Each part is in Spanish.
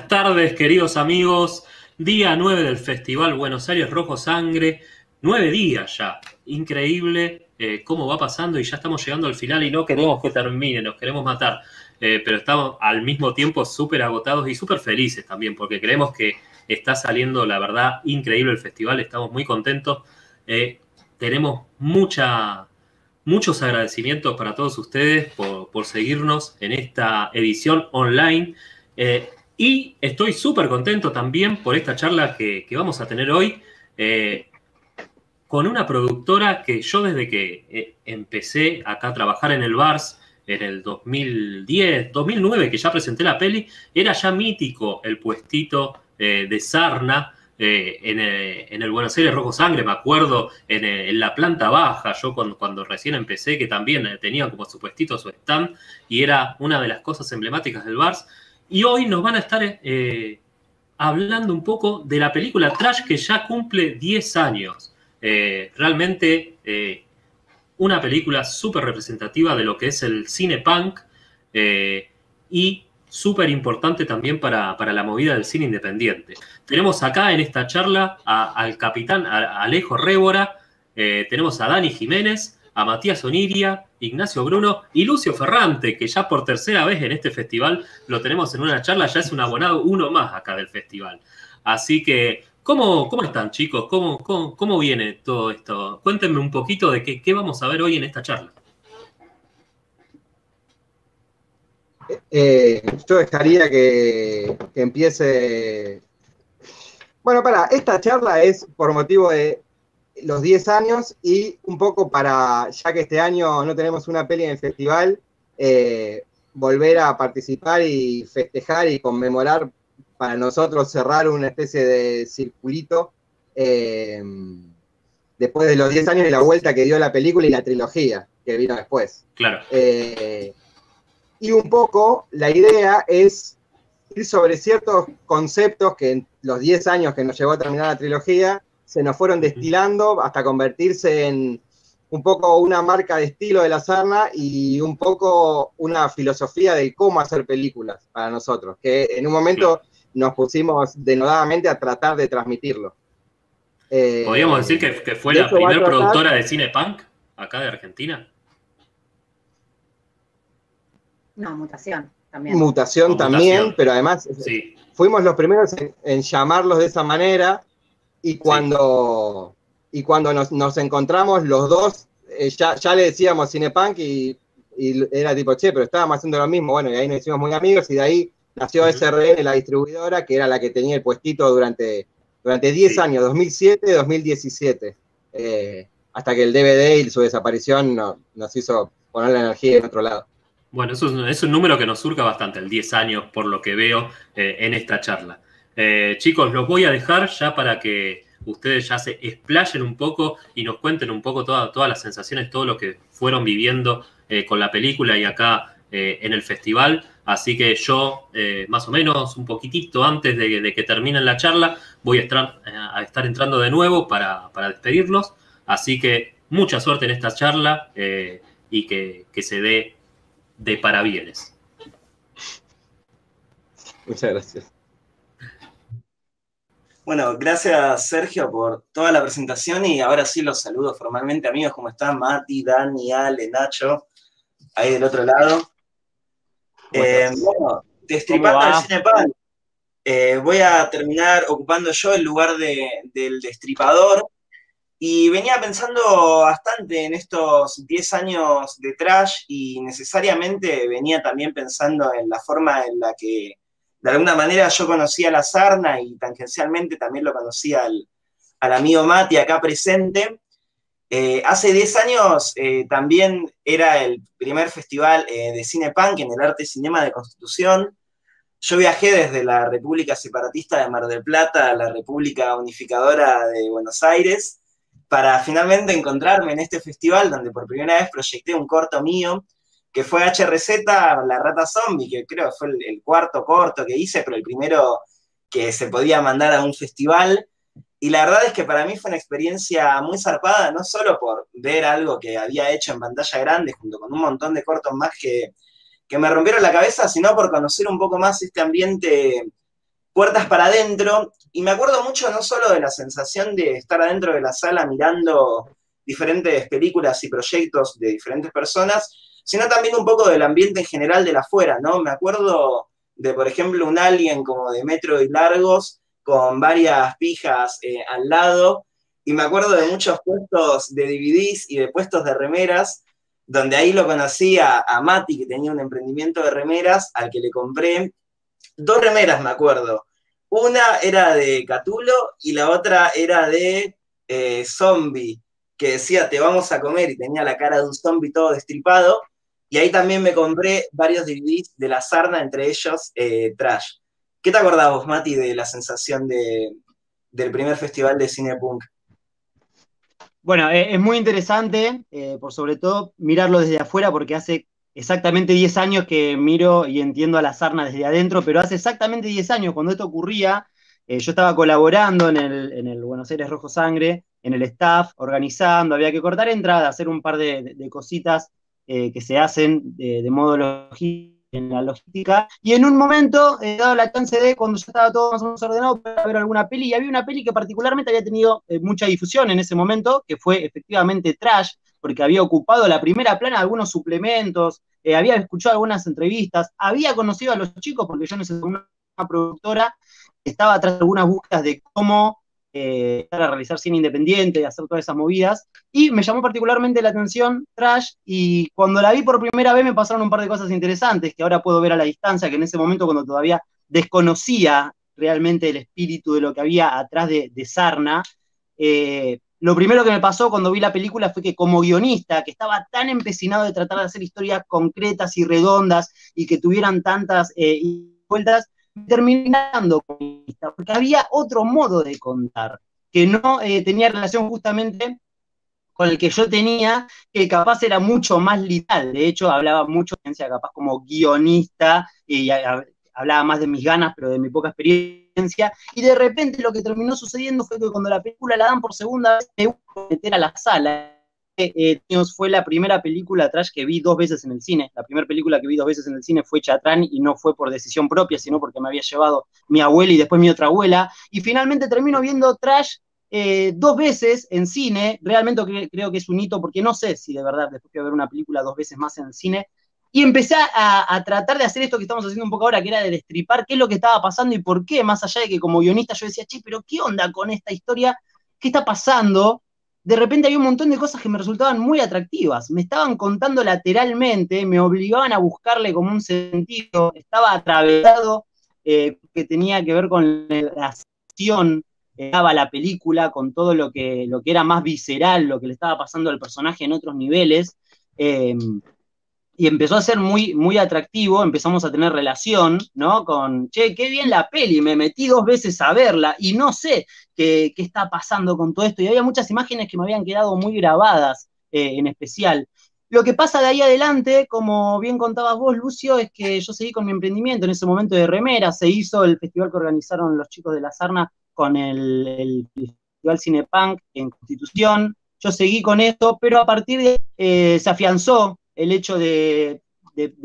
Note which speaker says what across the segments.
Speaker 1: Buenas tardes, queridos amigos. Día 9 del Festival Buenos Aires Rojo Sangre. 9 días ya. Increíble cómo va pasando y ya estamos llegando al final y no queremos que termine, nos queremos matar. Pero estamos al mismo tiempo súper agotados y súper felices también porque creemos que está saliendo, la verdad, increíble el festival. Estamos muy contentos. Tenemos muchos agradecimientos para todos ustedes por seguirnos en esta edición online. Y estoy súper contento también por esta charla que vamos a tener hoy con una productora que yo desde que empecé acá a trabajar en el VARS en el 2010, 2009, que ya presenté la peli, era ya mítico el puestito de Sarna en el Buenos Aires Rojo Sangre, me acuerdo, en la planta baja, yo cuando recién empecé, que también tenía como su puestito, su stand, y era una de las cosas emblemáticas del VARS. Y hoy nos van a estar hablando un poco de la película Trash, que ya cumple 10 años. Realmente una película súper representativa de lo que es el cine punk y súper importante también para la movida del cine independiente. Tenemos acá en esta charla al capitán Alejo Révora, tenemos a Dani Jiménez, a Matías Oniria, Ignacio Bruno y Lucio Ferrante, que ya por tercera vez en este festival lo tenemos en una charla, ya es un abonado uno más acá del festival. Así que, ¿cómo están, chicos? ¿Cómo viene todo esto? Cuéntenme un poquito de qué vamos a ver hoy en esta charla.
Speaker 2: Yo dejaría que empiece. Bueno, esta charla es por motivo de los 10 años y un poco ya que este año no tenemos una peli en el festival, volver a participar y festejar y conmemorar, para nosotros cerrar una especie de circulito después de los 10 años y la vuelta que dio la película y la trilogía que vino después.
Speaker 1: Claro.
Speaker 2: Y un poco la idea es ir sobre ciertos conceptos que en los 10 años que nos llevó a terminar la trilogía se nos fueron destilando hasta convertirse en un poco una marca de estilo de la Sarna y un poco una filosofía de cómo hacer películas para nosotros, que en un momento nos pusimos denodadamente a tratar de transmitirlo.
Speaker 1: ¿Podríamos decir que fue la primera productora de cine punk acá de Argentina?
Speaker 3: No, Mutación también.
Speaker 2: Mutación también, pero además
Speaker 1: sí.
Speaker 2: Fuimos los primeros en llamarlos de esa manera. Y cuando nos encontramos los dos, ya le decíamos Cinepunk y era tipo, che, pero estábamos haciendo lo mismo. Bueno, y ahí nos hicimos muy amigos y de ahí nació SRN, la distribuidora, que era la que tenía el puestito durante 10 años, 2007, 2017. Hasta que el DVD y su desaparición nos hizo poner la energía en otro lado.
Speaker 1: Bueno, es un número que nos surca bastante, el 10 años, por lo que veo en esta charla. Chicos, los voy a dejar ya para que ustedes ya se explayen un poco y nos cuenten un poco todas las sensaciones, todo lo que fueron viviendo con la película y acá en el festival. Así que yo, más o menos, un poquitito antes de que termine la charla, voy a estar entrando de nuevo para despedirnos. Así que mucha suerte en esta charla y que se dé de parabienes.
Speaker 2: Muchas gracias.
Speaker 4: Bueno, gracias Sergio por toda la presentación y ahora sí los saludo formalmente, amigos. ¿Cómo están? Mati, Dani, Ale, Nacho, ahí del otro lado. Bueno, destripando el cine punk, voy a terminar ocupando yo el lugar del destripador y venía pensando bastante en estos 10 años de Trash y necesariamente venía también pensando en la forma en la que de alguna manera yo conocía a la Sarna y tangencialmente también lo conocía al amigo Mati acá presente. Hace 10 años también era el primer festival de cine punk en el Arte Cinema de Constitución. Yo viajé desde la República Separatista de Mar del Plata a la República Unificadora de Buenos Aires para finalmente encontrarme en este festival donde por primera vez proyecté un corto mío que fue HRZ, La Rata Zombie, que creo que fue el cuarto corto que hice, pero el primero que se podía mandar a un festival. Y la verdad es que para mí fue una experiencia muy zarpada, no solo por ver algo que había hecho en pantalla grande, junto con un montón de cortos más que me rompieron la cabeza, sino por conocer un poco más este ambiente puertas para adentro, y me acuerdo mucho no solo de la sensación de estar adentro de la sala mirando diferentes películas y proyectos de diferentes personas, sino también un poco del ambiente en general de la afuera, ¿no? Me acuerdo de, por ejemplo, un Alien como de metro y largos, con varias pijas al lado, y me acuerdo de muchos puestos de DVDs y de puestos de remeras, donde ahí lo conocí a Mati, que tenía un emprendimiento de remeras, al que le compré 2 remeras, me acuerdo. Una era de Catulo y la otra era de Zombie, que decía, te vamos a comer, y tenía la cara de un zombie todo destripado. Y ahí también me compré varios DVDs de La Sarna, entre ellos Trash. ¿Qué te acordás vos, Mati, de la sensación del primer festival de cine punk?
Speaker 5: Bueno, es muy interesante, por sobre todo mirarlo desde afuera, porque hace exactamente 10 años que miro y entiendo a La Sarna desde adentro, pero hace exactamente 10 años, cuando esto ocurría, yo estaba colaborando en el Buenos Aires Rojo Sangre, en el staff, organizando, había que cortar entrada, hacer un par de cositas que se hacen de modo logístico en la logística, y en un momento he dado la chance de, cuando ya estaba todo más o menos ordenado, para ver alguna peli, y había una peli que particularmente había tenido mucha difusión en ese momento, que fue efectivamente Trash, porque había ocupado la primera plana de algunos suplementos, había escuchado algunas entrevistas, había conocido a los chicos, porque yo necesitaba una productora, estaba atrás de algunas búsquedas de cómo para realizar cine independiente, de hacer todas esas movidas, y me llamó particularmente la atención Trash, y cuando la vi por primera vez me pasaron un par de cosas interesantes, que ahora puedo ver a la distancia, que en ese momento, cuando todavía desconocía realmente el espíritu de lo que había atrás de Sarna, lo primero que me pasó cuando vi la película fue que, como guionista, que estaba tan empecinado de tratar de hacer historias concretas y redondas, y que tuvieran tantas vueltas, terminando con esto, porque había otro modo de contar, que no tenía relación justamente con el que yo tenía, que capaz era mucho más literal. De hecho, hablaba mucho, capaz como guionista, y hablaba más de mis ganas, pero de mi poca experiencia, y de repente lo que terminó sucediendo fue que cuando la película la dan por segunda vez, me voy a meter a la sala. Fue la primera película Trash que vi 2 veces en el cine. La primera película que vi 2 veces en el cine fue Chatrán, y no fue por decisión propia, sino porque me había llevado mi abuela y después mi otra abuela. Y finalmente termino viendo Trash 2 veces en cine. Realmente creo que es un hito, porque no sé si de verdad después voy a ver una película 2 veces más en el cine. Y empecé a tratar de hacer esto que estamos haciendo un poco ahora, que era de destripar qué es lo que estaba pasando y por qué, más allá de que como guionista yo decía, che, pero ¿qué onda con esta historia? ¿Qué está pasando? De repente había un montón de cosas que me resultaban muy atractivas. Me estaban contando lateralmente, me obligaban a buscarle como un sentido. Estaba atravesado, que tenía que ver con la acción, daba la película, con todo lo que era más visceral, lo que le estaba pasando al personaje en otros niveles. Y empezó a ser muy, muy atractivo, empezamos a tener relación, ¿no? Con, che, qué bien la peli, me metí 2 veces a verla, y no sé qué está pasando con todo esto, y había muchas imágenes que me habían quedado muy grabadas, en especial. Lo que pasa de ahí adelante, como bien contabas vos, Lucio, es que yo seguí con mi emprendimiento en ese momento de remeras. Se hizo el festival que organizaron los chicos de La Sarna con el Festival Cinepunk en Constitución. Yo seguí con esto, pero a partir de se afianzó el hecho de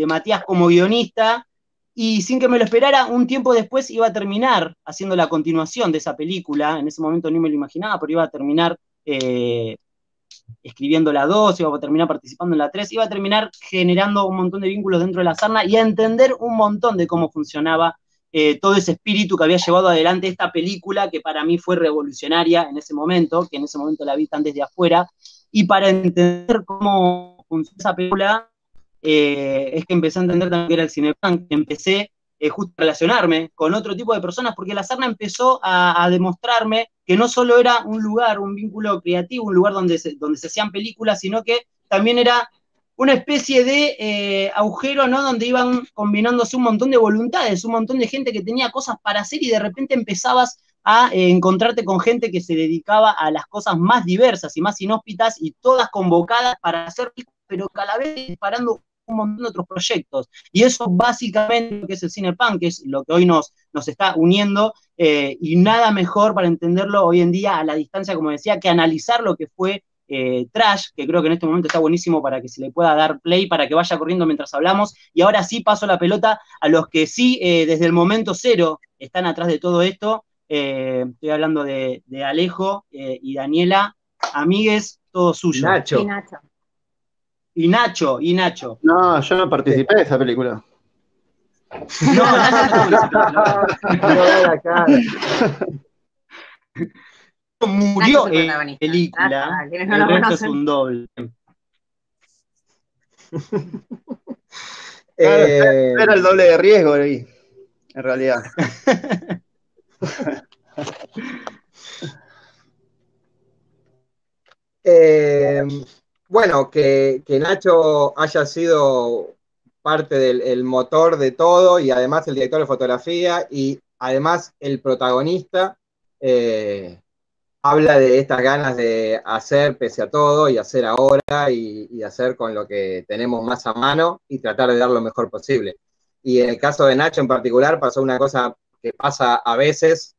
Speaker 5: Matías como guionista, y sin que me lo esperara, un tiempo después iba a terminar haciendo la continuación de esa película. En ese momento ni me lo imaginaba, pero iba a terminar escribiendo la 2, iba a terminar participando en la 3, iba a terminar generando un montón de vínculos dentro de La Sarna y a entender un montón de cómo funcionaba todo ese espíritu que había llevado adelante esta película, que para mí fue revolucionaria en ese momento, que en ese momento la vi tan desde afuera. Y para entender cómo funciona esa película, es que empecé a entender también que era el cinepunk, que empecé justo a relacionarme con otro tipo de personas, porque La Sarna empezó a demostrarme que no solo era un lugar, un vínculo creativo, un lugar donde se hacían películas, sino que también era una especie de agujero, ¿no? Donde iban combinándose un montón de voluntades, un montón de gente que tenía cosas para hacer, y de repente empezabas a encontrarte con gente que se dedicaba a las cosas más diversas y más inhóspitas, y todas convocadas para hacer, pero cada vez disparando un montón de otros proyectos. Y eso básicamente lo que es el cinepunk, que es lo que hoy nos está uniendo, y nada mejor para entenderlo hoy en día a la distancia, como decía, que analizar lo que fue Trash, que creo que en este momento está buenísimo para que se le pueda dar play, para que vaya corriendo mientras hablamos. Y ahora sí paso la pelota a los que sí, desde el momento cero, están atrás de todo esto. Estoy hablando de Alejo y Daniela. Amigues, todo suyo.
Speaker 2: Nacho.
Speaker 3: Y Nacho.
Speaker 5: Y Nacho.
Speaker 6: No, yo no participé de esa película.
Speaker 5: No, Nacho no participó.
Speaker 2: No ve la cara.
Speaker 5: Murió
Speaker 3: Nacho es el
Speaker 5: en
Speaker 3: protagonista.
Speaker 5: película.
Speaker 3: Ah, quienes no
Speaker 5: El
Speaker 3: lo
Speaker 5: resto es
Speaker 3: conocen.
Speaker 5: un doble.
Speaker 6: Claro, era el doble de riesgo ahí, en realidad.
Speaker 2: Bueno, que Nacho haya sido parte del motor de todo y además el director de fotografía y además el protagonista, habla de estas ganas de hacer pese a todo y hacer ahora y hacer con lo que tenemos más a mano y tratar de dar lo mejor posible. Y en el caso de Nacho en particular pasó una cosa que pasa a veces,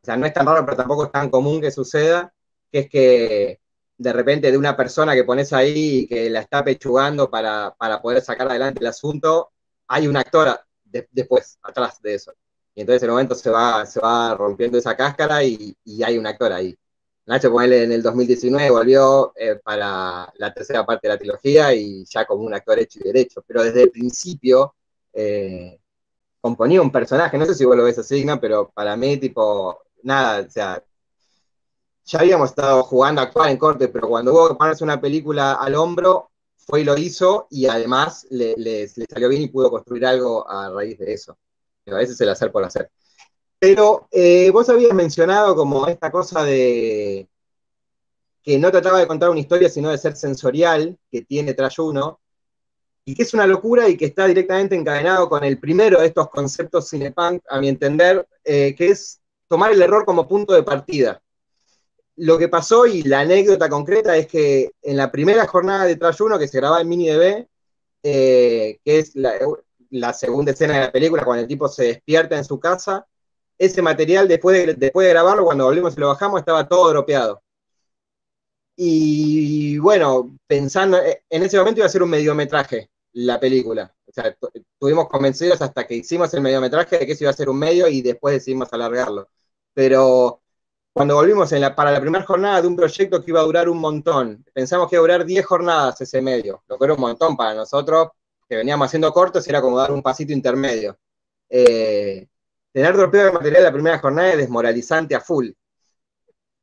Speaker 2: o sea, no es tan raro, pero tampoco es tan común que suceda, que es que de repente de una persona que pones ahí y que la está pechugando para poder sacar adelante el asunto, hay una actora después, atrás de eso. Y entonces en el momento se va rompiendo esa cáscara y hay un actor ahí. Nacho, ponele, en el 2019 volvió para la tercera parte de la trilogía y ya como un actor hecho y derecho. Pero desde el principio componía un personaje, no sé si vos lo ves así, Igna, pero para mí, tipo, nada, o sea, ya habíamos estado jugando a actuar en corte, pero cuando hubo que ponerse una película al hombro, fue y lo hizo, y además le salió bien y pudo construir algo a raíz de eso. Pero a veces el hacer por hacer. Pero vos habías mencionado como esta cosa de que no trataba de contar una historia, sino de ser sensorial, que tiene Trash 1, y que es una locura y que está directamente encadenado con el primero de estos conceptos cinepunk, a mi entender, que es tomar el error como punto de partida. Lo que pasó y la anécdota concreta es que en la primera jornada de Trash 1, que se grababa en Mini DB, que es la segunda escena de la película, cuando el tipo se despierta en su casa, ese material, después de grabarlo, cuando volvimos y lo bajamos, estaba todo dropeado. Y bueno, pensando, en ese momento iba a ser un mediometraje la película. O sea, estuvimos convencidos hasta que hicimos el mediometraje de que eso iba a ser un medio y después decidimos alargarlo. Pero cuando volvimos para la primera jornada de un proyecto que iba a durar un montón, pensamos que iba a durar 10 jornadas ese medio, lo que era un montón para nosotros, que veníamos haciendo cortos, era como dar un pasito intermedio. Tener dropeado de material la primera jornada es desmoralizante a full.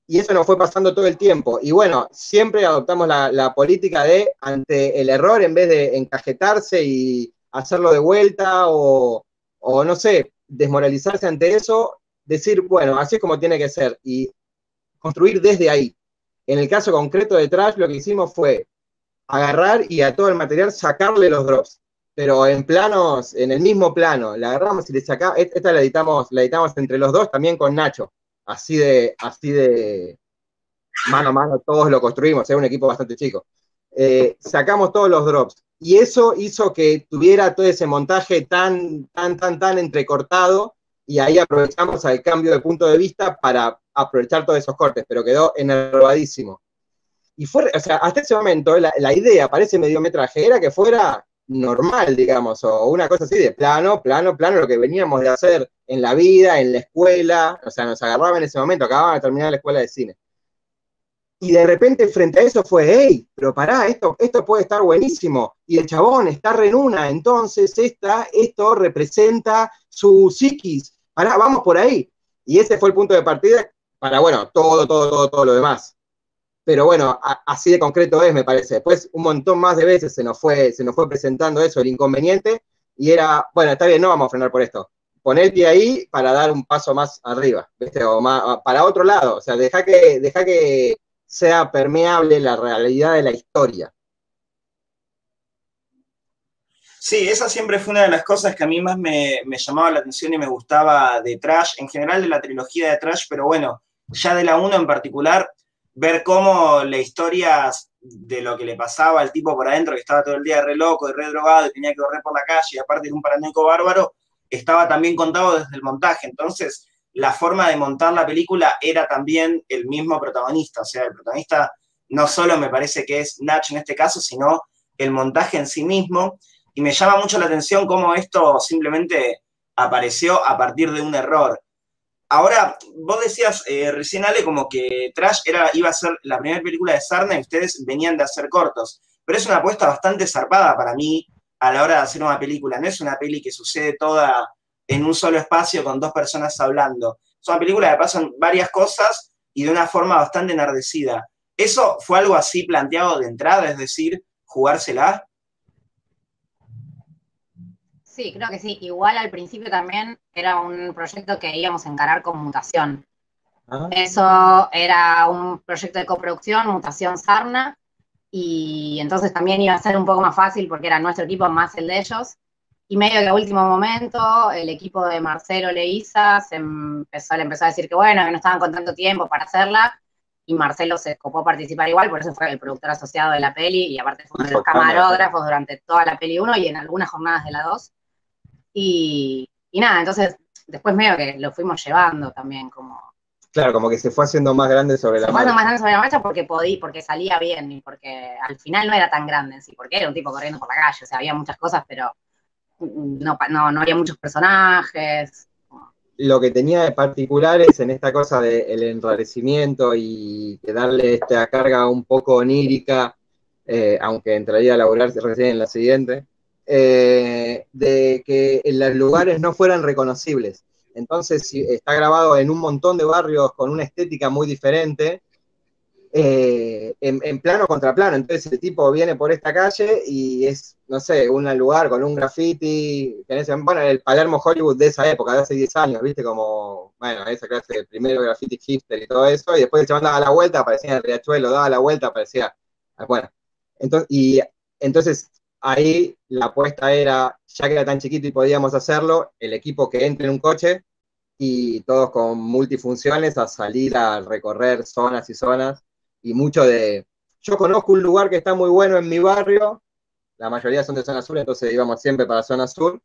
Speaker 2: Y eso nos fue pasando todo el tiempo. Y bueno, siempre adoptamos la política de, ante el error, en vez de encajetarse y hacerlo de vuelta o no sé, desmoralizarse ante eso, decir, bueno, así es como tiene que ser y construir desde ahí. En el caso concreto de Trash, lo que hicimos fue agarrar y a todo el material sacarle los drops, pero en planos, en el mismo plano, la agarramos y le sacamos, esta la editamos entre los dos, también con Nacho, así de mano a mano, todos lo construimos, era un equipo bastante chico. Sacamos todos los drops, y eso hizo que tuviera todo ese montaje tan entrecortado, y ahí aprovechamos el cambio de punto de vista para aprovechar todos esos cortes, pero quedó enervadísimo. Y fue, o sea, hasta ese momento la idea para ese mediometraje era que fuera normal, digamos, o una cosa así de plano, lo que veníamos de hacer en la vida, en la escuela, o sea, nos agarraba en ese momento, acababa de terminar la escuela de cine. Y de repente frente a eso fue, hey, pero pará, esto puede estar buenísimo, y el chabón está re en una, entonces esto representa su psiquis, pará, vamos por ahí. Y ese fue el punto de partida para, bueno, todo lo demás. Pero bueno, así de concreto es, me parece. Después, un montón más de veces se nos fue presentando eso, el inconveniente, y era, bueno, está bien, no vamos a frenar por esto. Poné el pie ahí para dar un paso más arriba, ¿viste? O más, para otro lado, o sea, deja que sea permeable la realidad de la historia.
Speaker 4: Sí, esa siempre fue una de las cosas que a mí más me llamaba la atención y me gustaba de Trash, en general de la trilogía de Trash, pero bueno, ya de la 1 en particular, ver cómo la historia de lo que le pasaba al tipo por adentro, que estaba todo el día re loco y re drogado y tenía que correr por la calle, y aparte de un paranoico bárbaro, estaba también contado desde el montaje. Entonces, la forma de montar la película era también el mismo protagonista, o sea, el protagonista no solo me parece que es Nach en este caso, sino el montaje en sí mismo, y me llama mucho la atención cómo esto simplemente apareció a partir de un error. Ahora, vos decías recién, Ale, como que Trash iba a ser la primera película de Sarna y ustedes venían de hacer cortos, pero es una apuesta bastante zarpada para mí a la hora de hacer una película. No es una peli que sucede toda en un solo espacio con dos personas hablando. Es una película que pasan varias cosas y de una forma bastante enardecida. ¿Eso fue algo así planteado de entrada, es decir, jugársela?
Speaker 7: Sí, creo que sí. Igual al principio también era un proyecto que íbamos a encarar con Mutación. Eso era un proyecto de coproducción, Mutación Sarna, y entonces también iba a ser un poco más fácil porque era nuestro equipo más el de ellos. Y medio que a último momento el equipo de Marcelo Leiza le empezó a decir que bueno, que no estaban con tanto tiempo para hacerla, y Marcelo se copó a participar igual, por eso fue el productor asociado de la peli, y aparte fue uno de los camarógrafos durante toda la peli 1 y en algunas jornadas de la 2. Y nada, entonces después medio que lo fuimos llevando también como...
Speaker 2: Claro, como que se fue haciendo más grande sobre la marcha. Se fue haciendo más grande sobre la
Speaker 7: marcha porque salía bien y porque al final no era tan grande en sí, porque era un tipo corriendo por la calle, o sea, había muchas cosas, pero no había muchos personajes.
Speaker 2: Lo que tenía de particular es en esta cosa del enrarecimiento y de darle esta carga un poco onírica, aunque entraría a laburar recién en la siguiente, de que los lugares no fueran reconocibles. Entonces está grabado en un montón de barrios con una estética muy diferente, en plano contra plano. Entonces el tipo viene por esta calle y es, no sé, un lugar con un graffiti, bueno, el Palermo Hollywood de esa época, de hace 10 años, viste, como, bueno, esa clase de primero graffiti hipster y todo eso, y después se daba la vuelta, aparecía en el Riachuelo, daba la vuelta, aparecía, bueno, entonces ahí la apuesta era, ya que era tan chiquito y podíamos hacerlo, el equipo que entre en un coche y todos con multifunciones a salir a recorrer zonas y zonas, y mucho de, yo conozco un lugar que está muy bueno en mi barrio, la mayoría son de zona sur, entonces íbamos siempre para zona sur,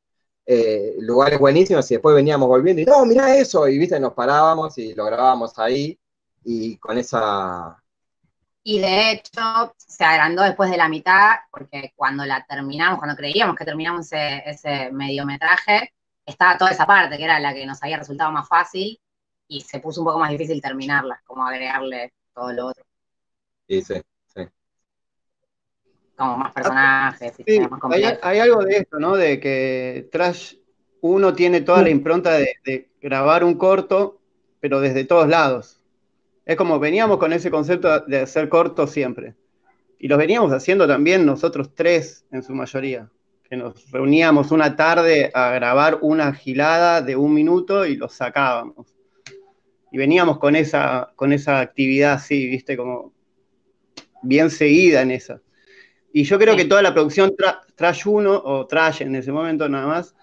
Speaker 2: lugares buenísimos, y después veníamos volviendo, y no, mirá eso, y viste, nos parábamos y lo grabábamos ahí, y con esa...
Speaker 7: Y de hecho, se agrandó después de la mitad, porque cuando la terminamos, cuando creíamos que terminamos ese mediometraje, estaba toda esa parte, que era la que nos había resultado más fácil, y se puso un poco más difícil terminarla, como agregarle todo lo otro.
Speaker 2: Sí, sí.
Speaker 7: Como más personajes,
Speaker 3: sí,
Speaker 7: más complejos.
Speaker 3: Hay algo de esto, ¿no? De que Trash 1 tiene toda la impronta de grabar un corto, pero desde todos lados. Es como veníamos con ese concepto de hacer cortos siempre. Y los veníamos haciendo también nosotros tres, en su mayoría. Que nos reuníamos una tarde a grabar una gilada de 1 minuto y los sacábamos. Y veníamos con esa actividad así, viste, como bien seguida en esa. Y yo creo que toda la producción Trash 1, o Trash en ese momento nada más,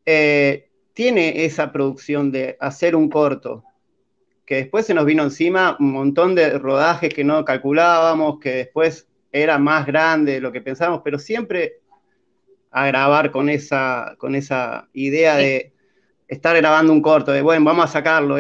Speaker 3: tiene esa producción de hacer un corto, que después se nos vino encima un montón de rodajes que no calculábamos, que después era más grande de lo que pensábamos, pero siempre a grabar con esa idea de estar grabando un corto, de bueno, vamos a sacarlo,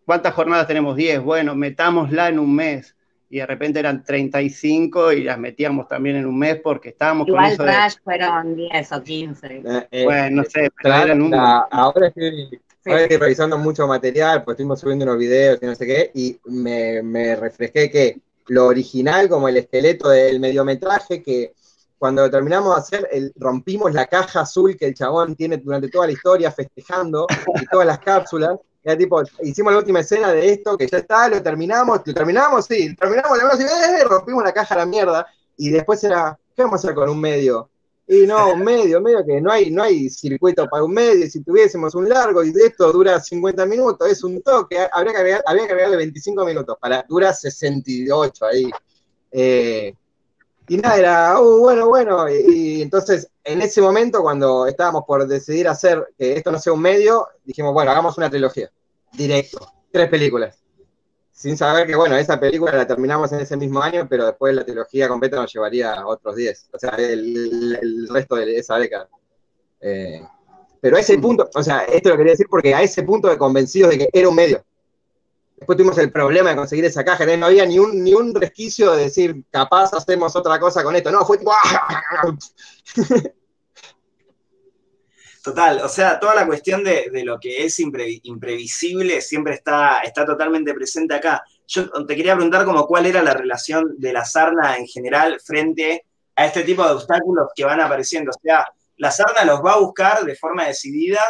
Speaker 3: ¿cuántas jornadas tenemos? 10, bueno, metámosla en un mes. Y de repente eran 35 y las metíamos también en un mes porque estábamos
Speaker 7: igual
Speaker 3: con eso
Speaker 7: Trash fueron 10 o 15.
Speaker 3: Bueno, no sé, pero eran
Speaker 2: ahora estoy revisando mucho material, pues estuvimos subiendo unos videos y no sé qué, y me refresqué que lo original, como el esqueleto del mediometraje, que cuando terminamos de hacer, rompimos la caja azul que el chabón tiene durante toda la historia festejando, y todas las cápsulas. Era tipo, hicimos la última escena de esto, que ya está, lo terminamos, rompimos la caja a la mierda, y después era, ¿qué vamos a hacer con un medio? Y no, un medio que no hay circuito para un medio, y si tuviésemos un largo, y de esto dura 50 minutos, es un toque, habría que agregarle 25 minutos, dura 68 ahí. Y nada, era, bueno, y entonces, en ese momento, cuando estábamos por decidir hacer que esto no sea un medio, dijimos, bueno, hagamos una trilogía, directo, 3 películas, sin saber que, bueno, esa película la terminamos en ese mismo año, pero después la trilogía completa nos llevaría otros 10, o sea, el resto de esa década. Pero a ese punto, o sea, esto lo quería decir porque a ese punto de convencidos de que era un medio. Después tuvimos el problema de conseguir esa caja, no había ni un resquicio de decir, capaz hacemos otra cosa con esto. No, fue tipo...
Speaker 4: Total, o sea, toda la cuestión de lo que es imprevisible siempre está totalmente presente acá. Yo te quería preguntar como cuál era la relación de la sarna en general frente a este tipo de obstáculos que van apareciendo. O sea, ¿la sarna los va a buscar de forma decidida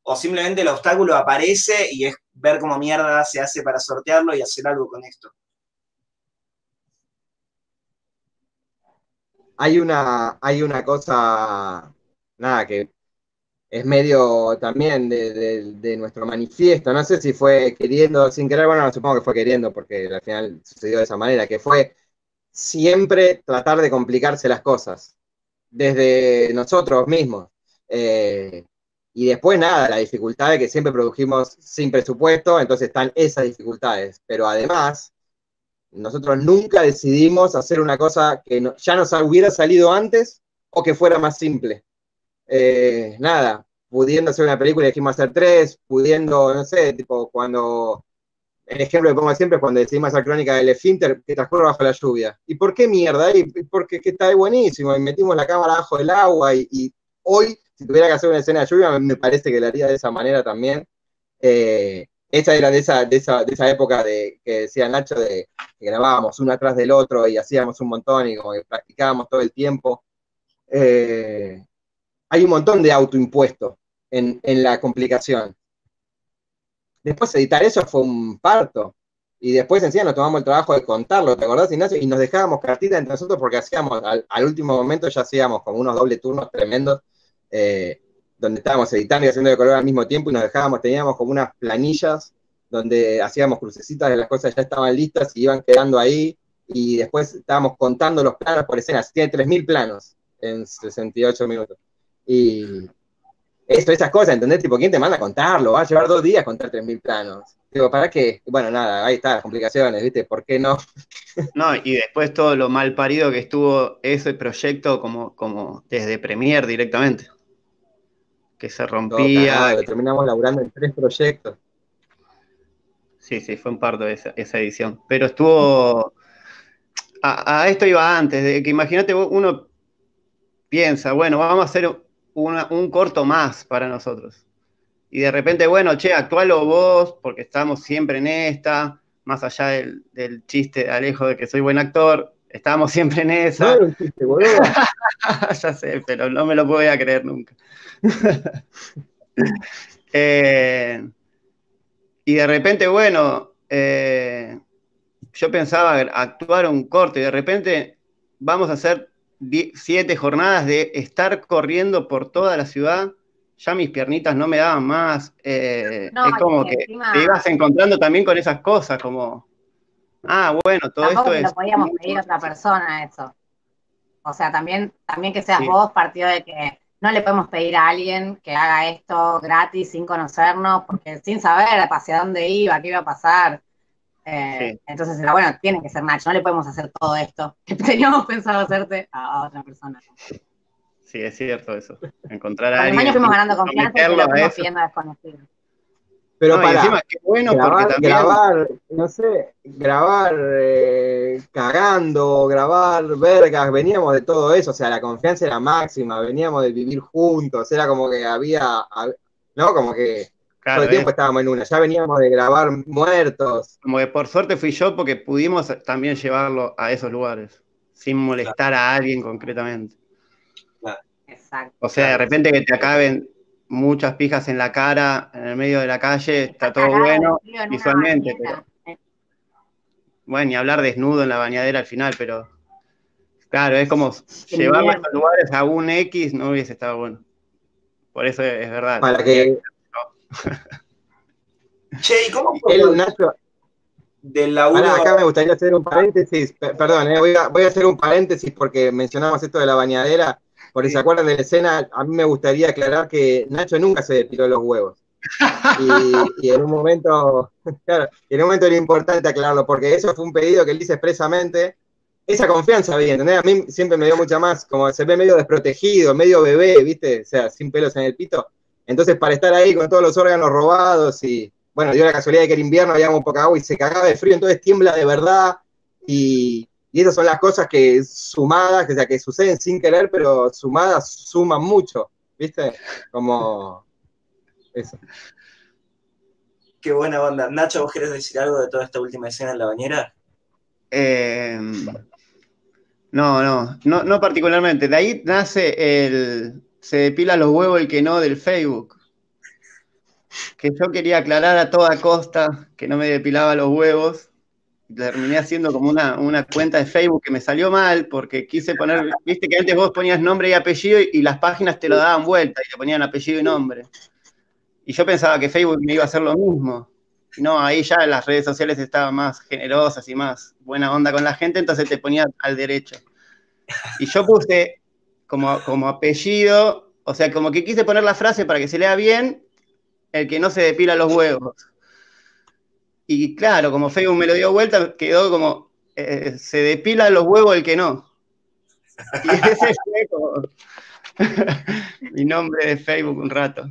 Speaker 4: o simplemente el obstáculo aparece y es ver cómo mierda se hace para sortearlo y hacer algo con esto?
Speaker 2: Hay una cosa, nada, que es medio también de nuestro manifiesto, no sé si fue queriendo, sin querer, bueno, supongo que fue queriendo, porque al final sucedió de esa manera, que fue siempre tratar de complicarse las cosas, desde nosotros mismos. Y después nada, la dificultad de que siempre produjimos sin presupuesto, entonces están esas dificultades, pero además nosotros nunca decidimos hacer una cosa que ya nos hubiera salido antes o que fuera más simple. Nada, pudiendo hacer una película dijimos hacer 3, pudiendo, no sé, tipo cuando, el ejemplo que pongo siempre es cuando decidimos hacer Crónica del Esfínter, que transcurre bajo la lluvia. ¿Y por qué mierda? Porque que está buenísimo, y metimos la cámara bajo el agua, y hoy, si tuviera que hacer una escena de lluvia, me parece que la haría de esa manera también. Esa era de esa época que decía Nacho, de que grabábamos uno atrás del otro y hacíamos un montón y como que practicábamos todo el tiempo. Hay un montón de autoimpuesto en la complicación. Después editar eso fue un parto. Y después encima nos tomamos el trabajo de contarlo, ¿te acordás, Ignacio? Y nos dejábamos cartitas entre nosotros porque hacíamos, al último momento ya hacíamos como unos doble turnos tremendos, donde estábamos editando y haciendo de color al mismo tiempo y nos dejábamos, teníamos como unas planillas donde hacíamos crucecitas de las cosas ya estaban listas y iban quedando ahí, y después estábamos contando los planos por escenas. Tiene 3.000 planos en 68 minutos. Y esas cosas, ¿entendés? Tipo, ¿quién te manda a contarlo? Va a llevar 2 días contar 3.000 planos. Digo, ¿para qué? Bueno, nada, ahí está, las complicaciones, ¿viste? ¿Por qué no?
Speaker 3: No, y después todo lo mal parido que estuvo ese proyecto como desde Premiere directamente. Que se rompía.
Speaker 2: Cagado, terminamos laburando en 3 proyectos.
Speaker 3: Sí, fue un parto esa edición. Pero estuvo... A esto iba antes, de que imagínate, uno piensa, bueno, vamos a hacer un corto más para nosotros. Y de repente, bueno, che, actualo vos, porque estamos siempre en esta, más allá del chiste de Alejo de que soy buen actor, estamos siempre en esa.
Speaker 2: No era un chiste, boludo.
Speaker 3: Ya sé, pero no me lo voy a creer nunca. Y de repente, bueno, yo pensaba actuar un corto y de repente vamos a hacer 7 jornadas de estar corriendo por toda la ciudad. Ya mis piernitas no me daban más.
Speaker 7: No,
Speaker 3: es como que
Speaker 7: encima,
Speaker 3: te ibas encontrando también con esas cosas, como, bueno, todo esto es...
Speaker 7: Tampoco lo podíamos pedir a otra persona eso. O sea, también que seas
Speaker 3: Sí.
Speaker 7: vos, partió de que no le podemos pedir a alguien que haga esto gratis, sin conocernos, porque sin saber hacia dónde iba, qué iba a pasar.
Speaker 3: Sí.
Speaker 7: Entonces era bueno, tiene que ser Nacho, no le podemos hacer todo esto que teníamos pensado hacerte a otra persona.
Speaker 3: Sí, es cierto eso. Encontrar a
Speaker 7: Con los
Speaker 3: alguien...
Speaker 7: años fuimos ganando confianza y se
Speaker 3: someterlo
Speaker 7: lo
Speaker 3: a
Speaker 7: fuimos
Speaker 3: eso.
Speaker 7: pidiendo a desconocidos.
Speaker 2: Pero
Speaker 3: No, y
Speaker 2: para
Speaker 3: encima, qué bueno, porque también...
Speaker 2: grabar cagando, grabar vergas, veníamos de todo eso, o sea, la confianza era máxima, veníamos de vivir juntos, era como que ¿no? Como que
Speaker 3: Claro,
Speaker 2: todo el tiempo estábamos en una, ya veníamos de grabar muertos.
Speaker 3: como que por suerte fui yo porque pudimos también llevarlo a esos lugares, sin molestar a alguien concretamente.
Speaker 7: Exacto.
Speaker 3: O sea, de repente que te acaben muchas pijas en la cara, en el medio de la calle, está todo
Speaker 7: Cagado
Speaker 3: bueno
Speaker 7: de frío en una
Speaker 3: visualmente,
Speaker 7: bañera.
Speaker 3: pero bueno, ni hablar desnudo en la bañadera al final, pero claro, es como llevarlo a esos lugares a un X no hubiese estado bueno. Por eso es verdad.
Speaker 2: Para que
Speaker 4: Che, ¿y cómo fue
Speaker 2: él, Nacho,
Speaker 4: del laburo?
Speaker 2: pará, acá me gustaría hacer un paréntesis, perdón, voy a hacer un paréntesis porque mencionamos esto de la bañadera, porque se acuerdan de la escena, a mí me gustaría aclarar que Nacho nunca se depiló los huevos. Y en un momento, claro, era importante aclararlo, porque eso fue un pedido que él hice expresamente. Esa confianza había, ¿entendés? A mí siempre me dio mucha más, como se ve medio desprotegido, medio bebé, ¿viste? O sea, sin pelos en el pito. Entonces, para estar ahí con todos los órganos robados y bueno, dio la casualidad de que era invierno, habíamos poca agua y se cagaba de frío, entonces tiembla de verdad, y esas son las cosas que sumadas, o sea, que suceden sin querer, pero sumadas suman mucho, ¿viste? Como eso.
Speaker 4: Qué buena onda. Nacho, ¿vos querés decir algo de toda esta última escena en la bañera?
Speaker 3: No particularmente. De ahí nace el se depila los huevos el que no del Facebook. Que yo quería aclarar a toda costa que no me depilaba los huevos. Terminé haciendo como una cuenta de Facebook que me salió mal porque quise poner, viste que antes vos ponías nombre y apellido y las páginas te lo daban vuelta y te ponían apellido y nombre. Y yo pensaba que Facebook me iba a hacer lo mismo. Y no, ahí ya las redes sociales estaban más generosas y más buena onda con la gente, entonces te ponía al derecho. Y yo puse como apellido, o sea, como que quise poner la frase para que se lea bien, el que no se depila los huevos. Y claro, como Facebook me lo dio vuelta, quedó como, se depila los huevos el que no. Y ese fue como mi nombre de Facebook un rato.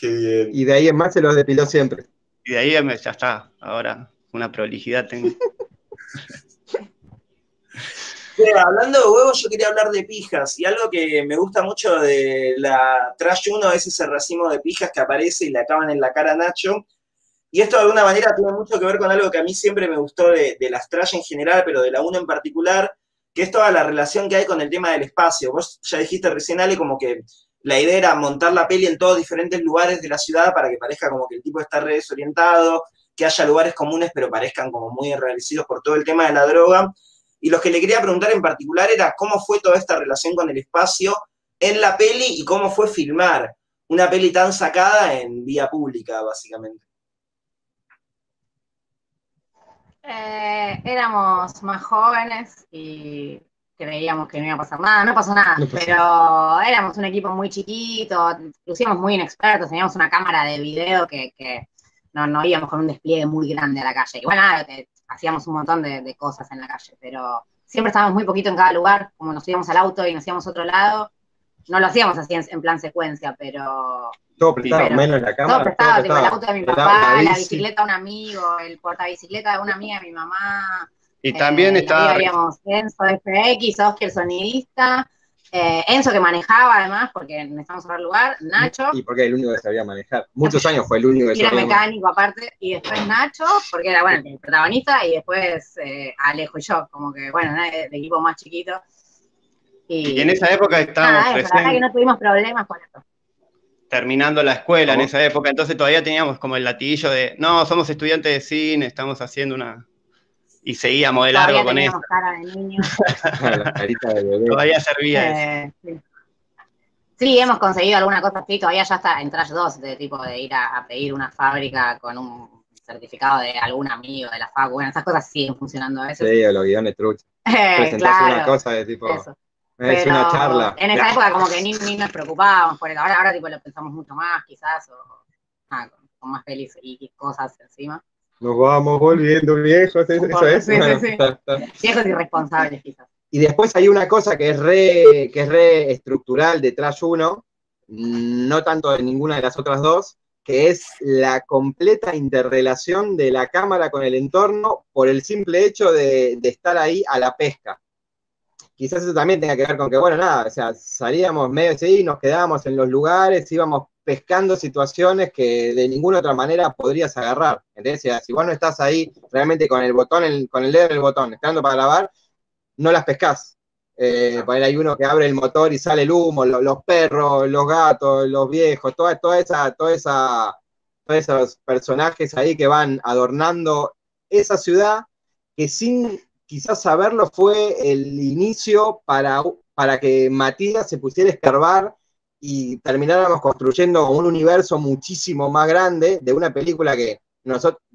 Speaker 4: Qué bien.
Speaker 2: Y de ahí en más se los depiló siempre.
Speaker 3: Y de ahí ya está, ahora una prolijidad tengo.
Speaker 4: Hablando de huevos, yo quería hablar de pijas, y algo que me gusta mucho de la Trash 1 es ese racimo de pijas que aparece y le acaban en la cara a Nacho. Y esto de alguna manera tiene mucho que ver con algo que a mí siempre me gustó de las Trash en general, pero de la 1 en particular, que es toda la relación que hay con el tema del espacio. Vos ya dijiste recién, Ale, como que la idea era montar la peli en todos diferentes lugares de la ciudad para que parezca como que el tipo está re desorientado, que haya lugares comunes pero parezcan como muy enrarecidos por todo el tema de la droga. Y lo que le quería preguntar en particular era cómo fue toda esta relación con el espacio en la peli y cómo fue filmar una peli tan sacada en vía pública, básicamente.
Speaker 7: Éramos más jóvenes y creíamos que no iba a pasar nada. No pasó nada, pero éramos un equipo muy chiquito, lucíamos muy inexpertos, teníamos una cámara de video que no íbamos con un despliegue muy grande a la calle. Y bueno, nada, hacíamos un montón de cosas en la calle, pero siempre estábamos muy poquito en cada lugar, como nos íbamos al auto y nos íbamos a otro lado. No lo hacíamos así en plan secuencia, pero...
Speaker 2: Todo prestado, menos la cámara.
Speaker 7: Todo prestado, tipo el auto de mi papá, la bicicleta de un amigo, el portabicicleta de una amiga de mi mamá.
Speaker 3: Y también estaba...
Speaker 7: Habíamos Enzo FX, Oscar el sonidista, Enzo que manejaba además, porque necesitamos ahorrar lugar, Nacho.
Speaker 2: Y porque era el único que sabía manejar. Muchos años fue el único que sabía
Speaker 7: manejar. Era mecánico aparte, y después Nacho, porque era, bueno, el protagonista, y después Alejo y yo, como que, bueno, de equipo más chiquito.
Speaker 3: Y en esa época estábamos
Speaker 7: la verdad que no tuvimos problemas con esto.
Speaker 3: Terminando la escuela en esa época, entonces todavía teníamos como el latiguillo de, no, somos estudiantes de cine, estamos haciendo una... Y seguíamos de largo con eso.
Speaker 7: Cara de niño.
Speaker 2: La carita de bebé.
Speaker 3: Todavía servía eso.
Speaker 7: Sí, hemos conseguido alguna cosa así, todavía ya está en Trash 2, de tipo de ir a pedir una fábrica con un certificado de algún amigo de la facu, bueno, esas cosas siguen funcionando a veces.
Speaker 2: Sí, o los guiones truchos. Presentás una cosa de tipo... Eso. Es
Speaker 7: pero
Speaker 2: una charla.
Speaker 7: En esa época como que ni nos preocupábamos por eso. Ahora tipo lo pensamos mucho más, quizás, o con más pelis y cosas encima.
Speaker 2: Nos vamos volviendo viejos, eso es.
Speaker 7: Sí. Viejos irresponsables, quizás.
Speaker 2: Y después hay una cosa que es re estructural de Trash 1, no tanto de ninguna de las otras dos, que es la completa interrelación de la cámara con el entorno por el simple hecho de estar ahí a la pesca. Quizás eso también tenga que ver con que, bueno, nada, o sea, salíamos medio así, nos quedábamos en los lugares, íbamos pescando situaciones que de ninguna otra manera podrías agarrar. ¿Entendés? O sea, si vos no estás ahí realmente con el botón, con el dedo en el botón, esperando para grabar, no las pescás. Por ahí hay uno que abre el motor y sale el humo, los perros, los gatos, los viejos, todos esos personajes ahí que van adornando esa ciudad, que sin quizás saberlo fue el inicio para que Matías se pusiera a escarbar y termináramos construyendo un universo muchísimo más grande de una película de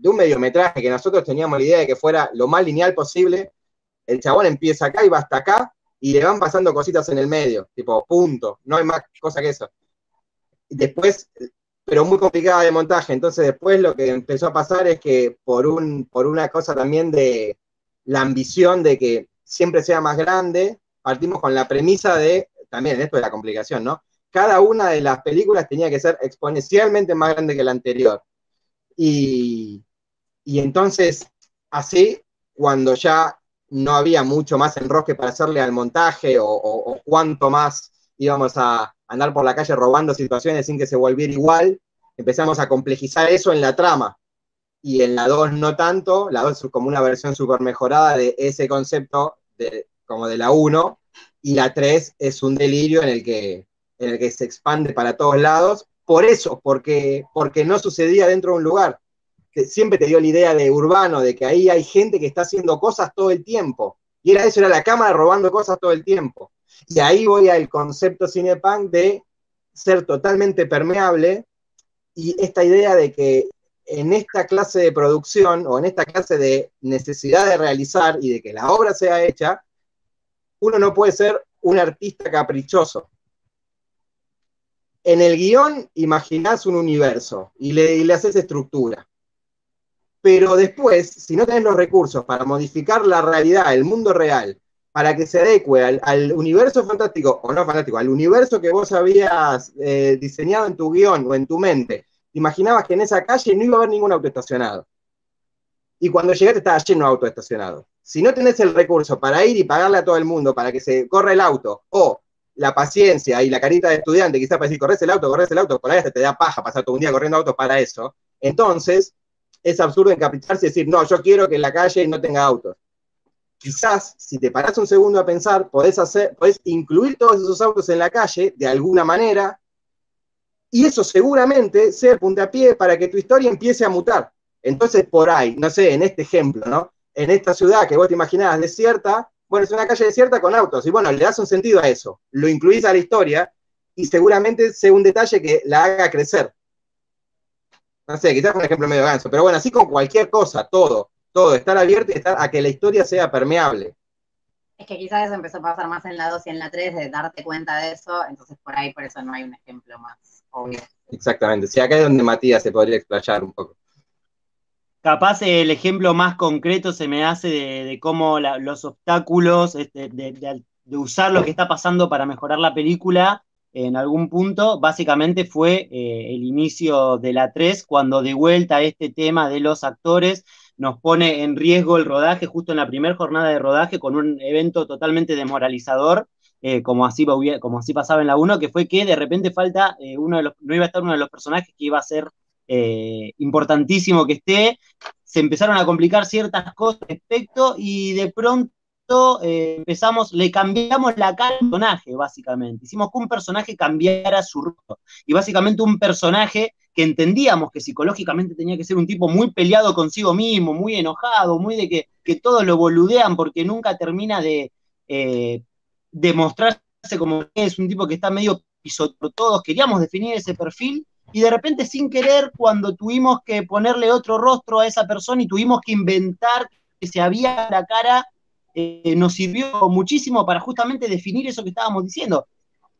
Speaker 2: un mediometraje que nosotros teníamos la idea de que fuera lo más lineal posible. El chabón empieza acá y va hasta acá y le van pasando cositas en el medio, tipo punto, no hay más cosa que eso. Después, pero muy complicada de montaje, entonces después lo que empezó a pasar es que por una cosa también de la ambición de que siempre sea más grande, partimos con la premisa de, también esto de la complicación, ¿no? Cada una de las películas tenía que ser exponencialmente más grande que la anterior. Y, y entonces, así, cuando ya no había mucho más enrosque para hacerle al montaje o cuánto más íbamos a andar por la calle robando situaciones sin que se volviera igual, empezamos a complejizar eso en la trama. Y en la 2 no tanto, la 2 es como una versión súper mejorada de ese concepto como de la 1, y la 3 es un delirio en el que se expande para todos lados, por eso, porque no sucedía dentro de un lugar. Que siempre te dio la idea de urbano, de que ahí hay gente que está haciendo cosas todo el tiempo, y era eso, era la cámara robando cosas todo el tiempo. Y ahí voy al concepto cinepunk de ser totalmente permeable, y esta idea de que en esta clase de producción o en esta clase de necesidad de realizar y de que la obra sea hecha, uno no puede ser un artista caprichoso. En el guión imaginás un universo y le haces estructura. Pero después, si no tenés los recursos para modificar la realidad, el mundo real, para que se adecue al universo fantástico, o no fantástico, al universo que vos habías diseñado en tu guión o en tu mente, imaginabas que en esa calle no iba a haber ningún auto estacionado. Y cuando llegaste estaba lleno de autos estacionados. Si no tenés el recurso para ir y pagarle a todo el mundo para que se corra el auto, o la paciencia y la carita de estudiante, quizás para decir, corres el auto, por ahí hasta te da paja pasar todo un día corriendo autos para eso, entonces es absurdo encapricharse y decir, no, yo quiero que la calle no tenga autos. Quizás, si te parás un segundo a pensar, podés incluir todos esos autos en la calle de alguna manera, y eso seguramente sea el puntapié para que tu historia empiece a mutar. Entonces, por ahí, no sé, en este ejemplo, ¿no? En esta ciudad que vos te imaginabas desierta, bueno, es una calle desierta con autos, y bueno, le das un sentido a eso, lo incluís a la historia, y seguramente sea un detalle que la haga crecer. No sé, quizás fue un ejemplo medio ganso, pero bueno, así con cualquier cosa, todo, estar abierto y estar a que la historia sea permeable.
Speaker 7: Es que quizás eso empezó a pasar más en la 2 y en la 3, de darte cuenta de eso, entonces por eso no hay un ejemplo más obvio.
Speaker 2: Exactamente, sí, acá es donde Matías se podría explayar un poco.
Speaker 5: Capaz el ejemplo más concreto se me hace de cómo los obstáculos, de usar lo que está pasando para mejorar la película en algún punto, básicamente fue el inicio de la 3, cuando de vuelta este tema de los actores nos pone en riesgo el rodaje justo en la primera jornada de rodaje con un evento totalmente desmoralizador, como así pasaba en la 1, que fue que de repente falta no iba a estar uno de los personajes que iba a ser importantísimo que esté. Se empezaron a complicar ciertas cosas respecto y de pronto le cambiamos la cara al personaje, básicamente. Hicimos que un personaje cambiara su rostro. Y básicamente un personaje que entendíamos que psicológicamente tenía que ser un tipo muy peleado consigo mismo, muy enojado, muy de que todos lo boludean porque nunca termina de mostrarse como es un tipo que está medio pisoteado. Todos queríamos definir ese perfil. Y de repente, sin querer, cuando tuvimos que ponerle otro rostro a esa persona y tuvimos que inventar que se había la cara, nos sirvió muchísimo para justamente definir eso que estábamos diciendo.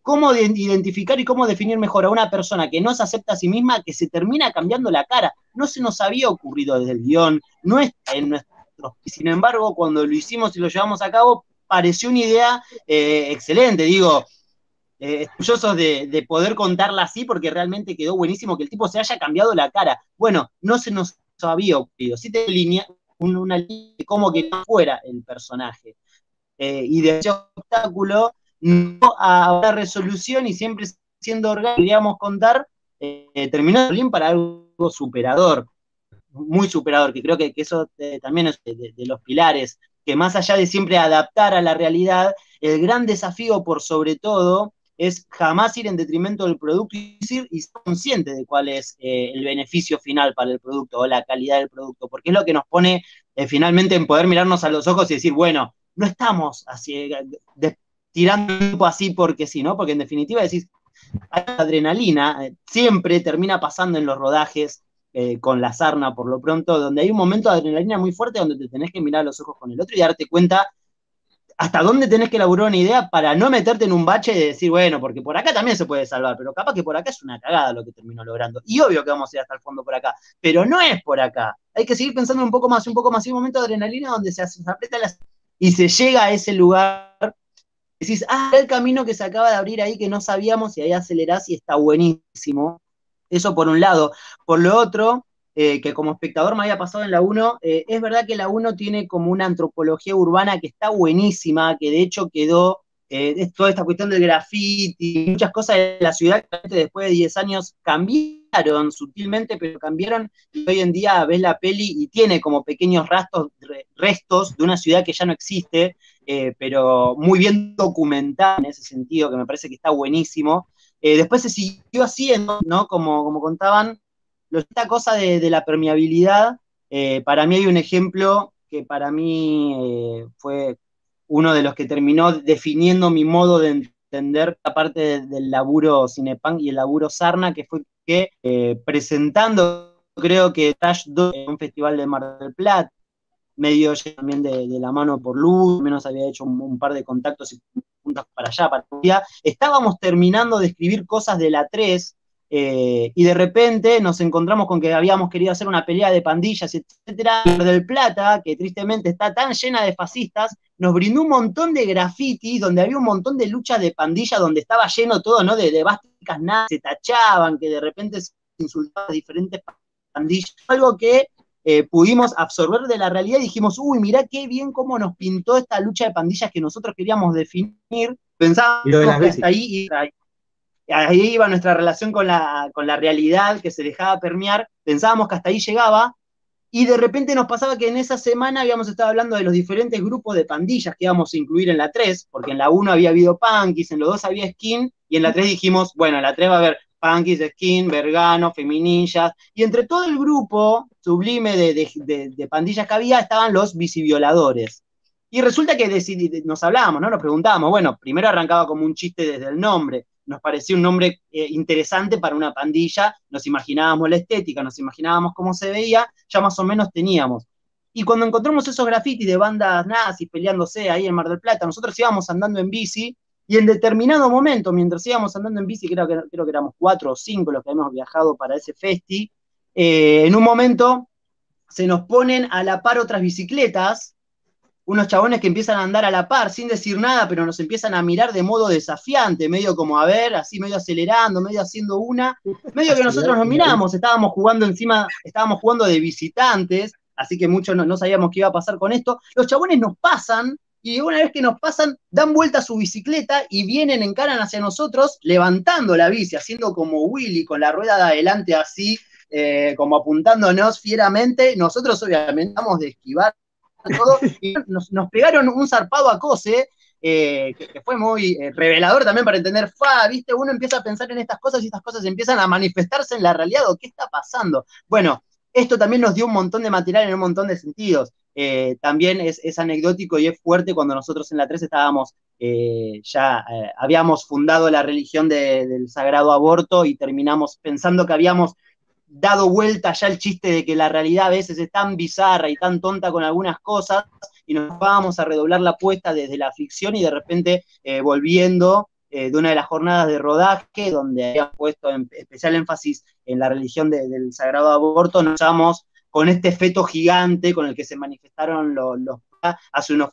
Speaker 5: Cómo identificar y cómo definir mejor a una persona que no se acepta a sí misma, que se termina cambiando la cara. No se nos había ocurrido desde el guión, no está en nuestros. Sin embargo, cuando lo hicimos y lo llevamos a cabo, pareció una idea excelente. Digo, orgullosos de poder contarla así, porque realmente quedó buenísimo que el tipo se haya cambiado la cara. Bueno, no se nos había ocurrido. Sí te línea una línea de cómo que no fuera el personaje. Y de ese obstáculo, no a una resolución y siempre siendo orgánico, queríamos contar, terminó bien para algo superador, muy superador, que creo que eso también es de los pilares, que más allá de siempre adaptar a la realidad, el gran desafío por sobre todo es jamás ir en detrimento del producto y ser consciente de cuál es el beneficio final para el producto o la calidad del producto, porque es lo que nos pone finalmente en poder mirarnos a los ojos y decir, bueno, no estamos así, tirando tiempo así porque sí, ¿no? Porque en definitiva decís, hay adrenalina, siempre termina pasando en los rodajes con la sarna por lo pronto, donde hay un momento de adrenalina muy fuerte donde te tenés que mirar a los ojos con el otro y darte cuenta hasta dónde tenés que elaborar una idea para no meterte en un bache de decir, bueno, porque por acá también se puede salvar, pero capaz que por acá es una cagada lo que terminó logrando. Y obvio que vamos a ir hasta el fondo por acá, pero no es por acá. Hay que seguir pensando un poco más, y un momento de adrenalina donde se aprieta y se llega a ese lugar. Decís, el camino que se acaba de abrir ahí que no sabíamos, y ahí acelerás y está buenísimo. Eso por un lado. Por lo otro, que como espectador me había pasado en la 1, es verdad que la 1 tiene como una antropología urbana que está buenísima, que de hecho quedó toda esta cuestión del graffiti, muchas cosas de la ciudad que después de 10 años cambiaron sutilmente, pero cambiaron, y hoy en día ves la peli y tiene como pequeños restos de una ciudad que ya no existe, pero muy bien documentada en ese sentido, que me parece que está buenísimo. Después se siguió haciendo, ¿no? Como contaban, esta cosa de la permeabilidad, para mí hay un ejemplo que para mí fue uno de los que terminó definiendo mi modo de entender la parte del laburo Cinepunk y el laburo Sarna, que fue que presentando, creo que Trash 2 en un festival de Mar del Plata, medio también de la mano por Luz, menos había hecho un par de contactos y puntas para allá, para allá. Estábamos terminando de escribir cosas de la 3, y de repente nos encontramos con que habíamos querido hacer una pelea de pandillas, etcétera. Mar del Plata, que tristemente está tan llena de fascistas, nos brindó un montón de graffiti, donde había un montón de luchas de pandillas, donde estaba lleno todo, ¿no? De básicas nazis, se tachaban, que de repente se insultaban a diferentes pandillas. Algo que pudimos absorber de la realidad y dijimos, uy, mirá qué bien cómo nos pintó esta lucha de pandillas que nosotros queríamos definir. Pensábamos que hasta ahí iba nuestra relación con la realidad que se dejaba permear, pensábamos que hasta ahí llegaba, y de repente nos pasaba que en esa semana habíamos estado hablando de los diferentes grupos de pandillas que íbamos a incluir en la 3, porque en la 1 había habido punkis, en los 2 había skin, y en la 3 dijimos, bueno, en la 3 va a haber punkis, skin, vergano, femininjas, y entre todo el grupo sublime de pandillas que había estaban los visivioladores. Y resulta que nos hablábamos, ¿no? Nos preguntábamos, bueno, primero arrancaba como un chiste desde el nombre, nos parecía un nombre interesante para una pandilla, nos imaginábamos la estética, nos imaginábamos cómo se veía, ya más o menos teníamos. Y cuando encontramos esos grafitis de bandas nazis peleándose ahí en Mar del Plata, nosotros íbamos andando en bici, y en determinado momento, mientras íbamos andando en bici, creo que éramos 4 o 5 los que habíamos viajado para ese festi, en un momento se nos ponen a la par otras bicicletas, unos chabones que empiezan a andar a la par sin decir nada, pero nos empiezan a mirar de modo desafiante, medio como a ver, así medio acelerando, medio haciendo medio que nosotros nos miramos, estábamos jugando de visitantes, así que muchos no sabíamos qué iba a pasar con esto. Los chabones nos pasan, y una vez que nos pasan, dan vuelta a su bicicleta y vienen, encaran hacia nosotros, levantando la bici, haciendo como Willy, con la rueda de adelante así, como apuntándonos fieramente. Nosotros obviamente vamos de esquivar todo, y nos pegaron un zarpado acose, que fue muy revelador también para entender, ¿viste? Uno empieza a pensar en estas cosas y estas cosas empiezan a manifestarse en la realidad, ¿o qué está pasando? Bueno, esto también nos dio un montón de material en un montón de sentidos. También es anecdótico y es fuerte cuando nosotros en la 3 estábamos, habíamos fundado la religión del sagrado aborto y terminamos pensando que habíamos dado vuelta ya el chiste de que la realidad a veces es tan bizarra y tan tonta con algunas cosas, y nos vamos a redoblar la apuesta desde la ficción, y de repente volviendo de una de las jornadas de rodaje, donde habían puesto especial énfasis en la religión del sagrado aborto, nos vamos con este feto gigante con el que se manifestaron los hace unos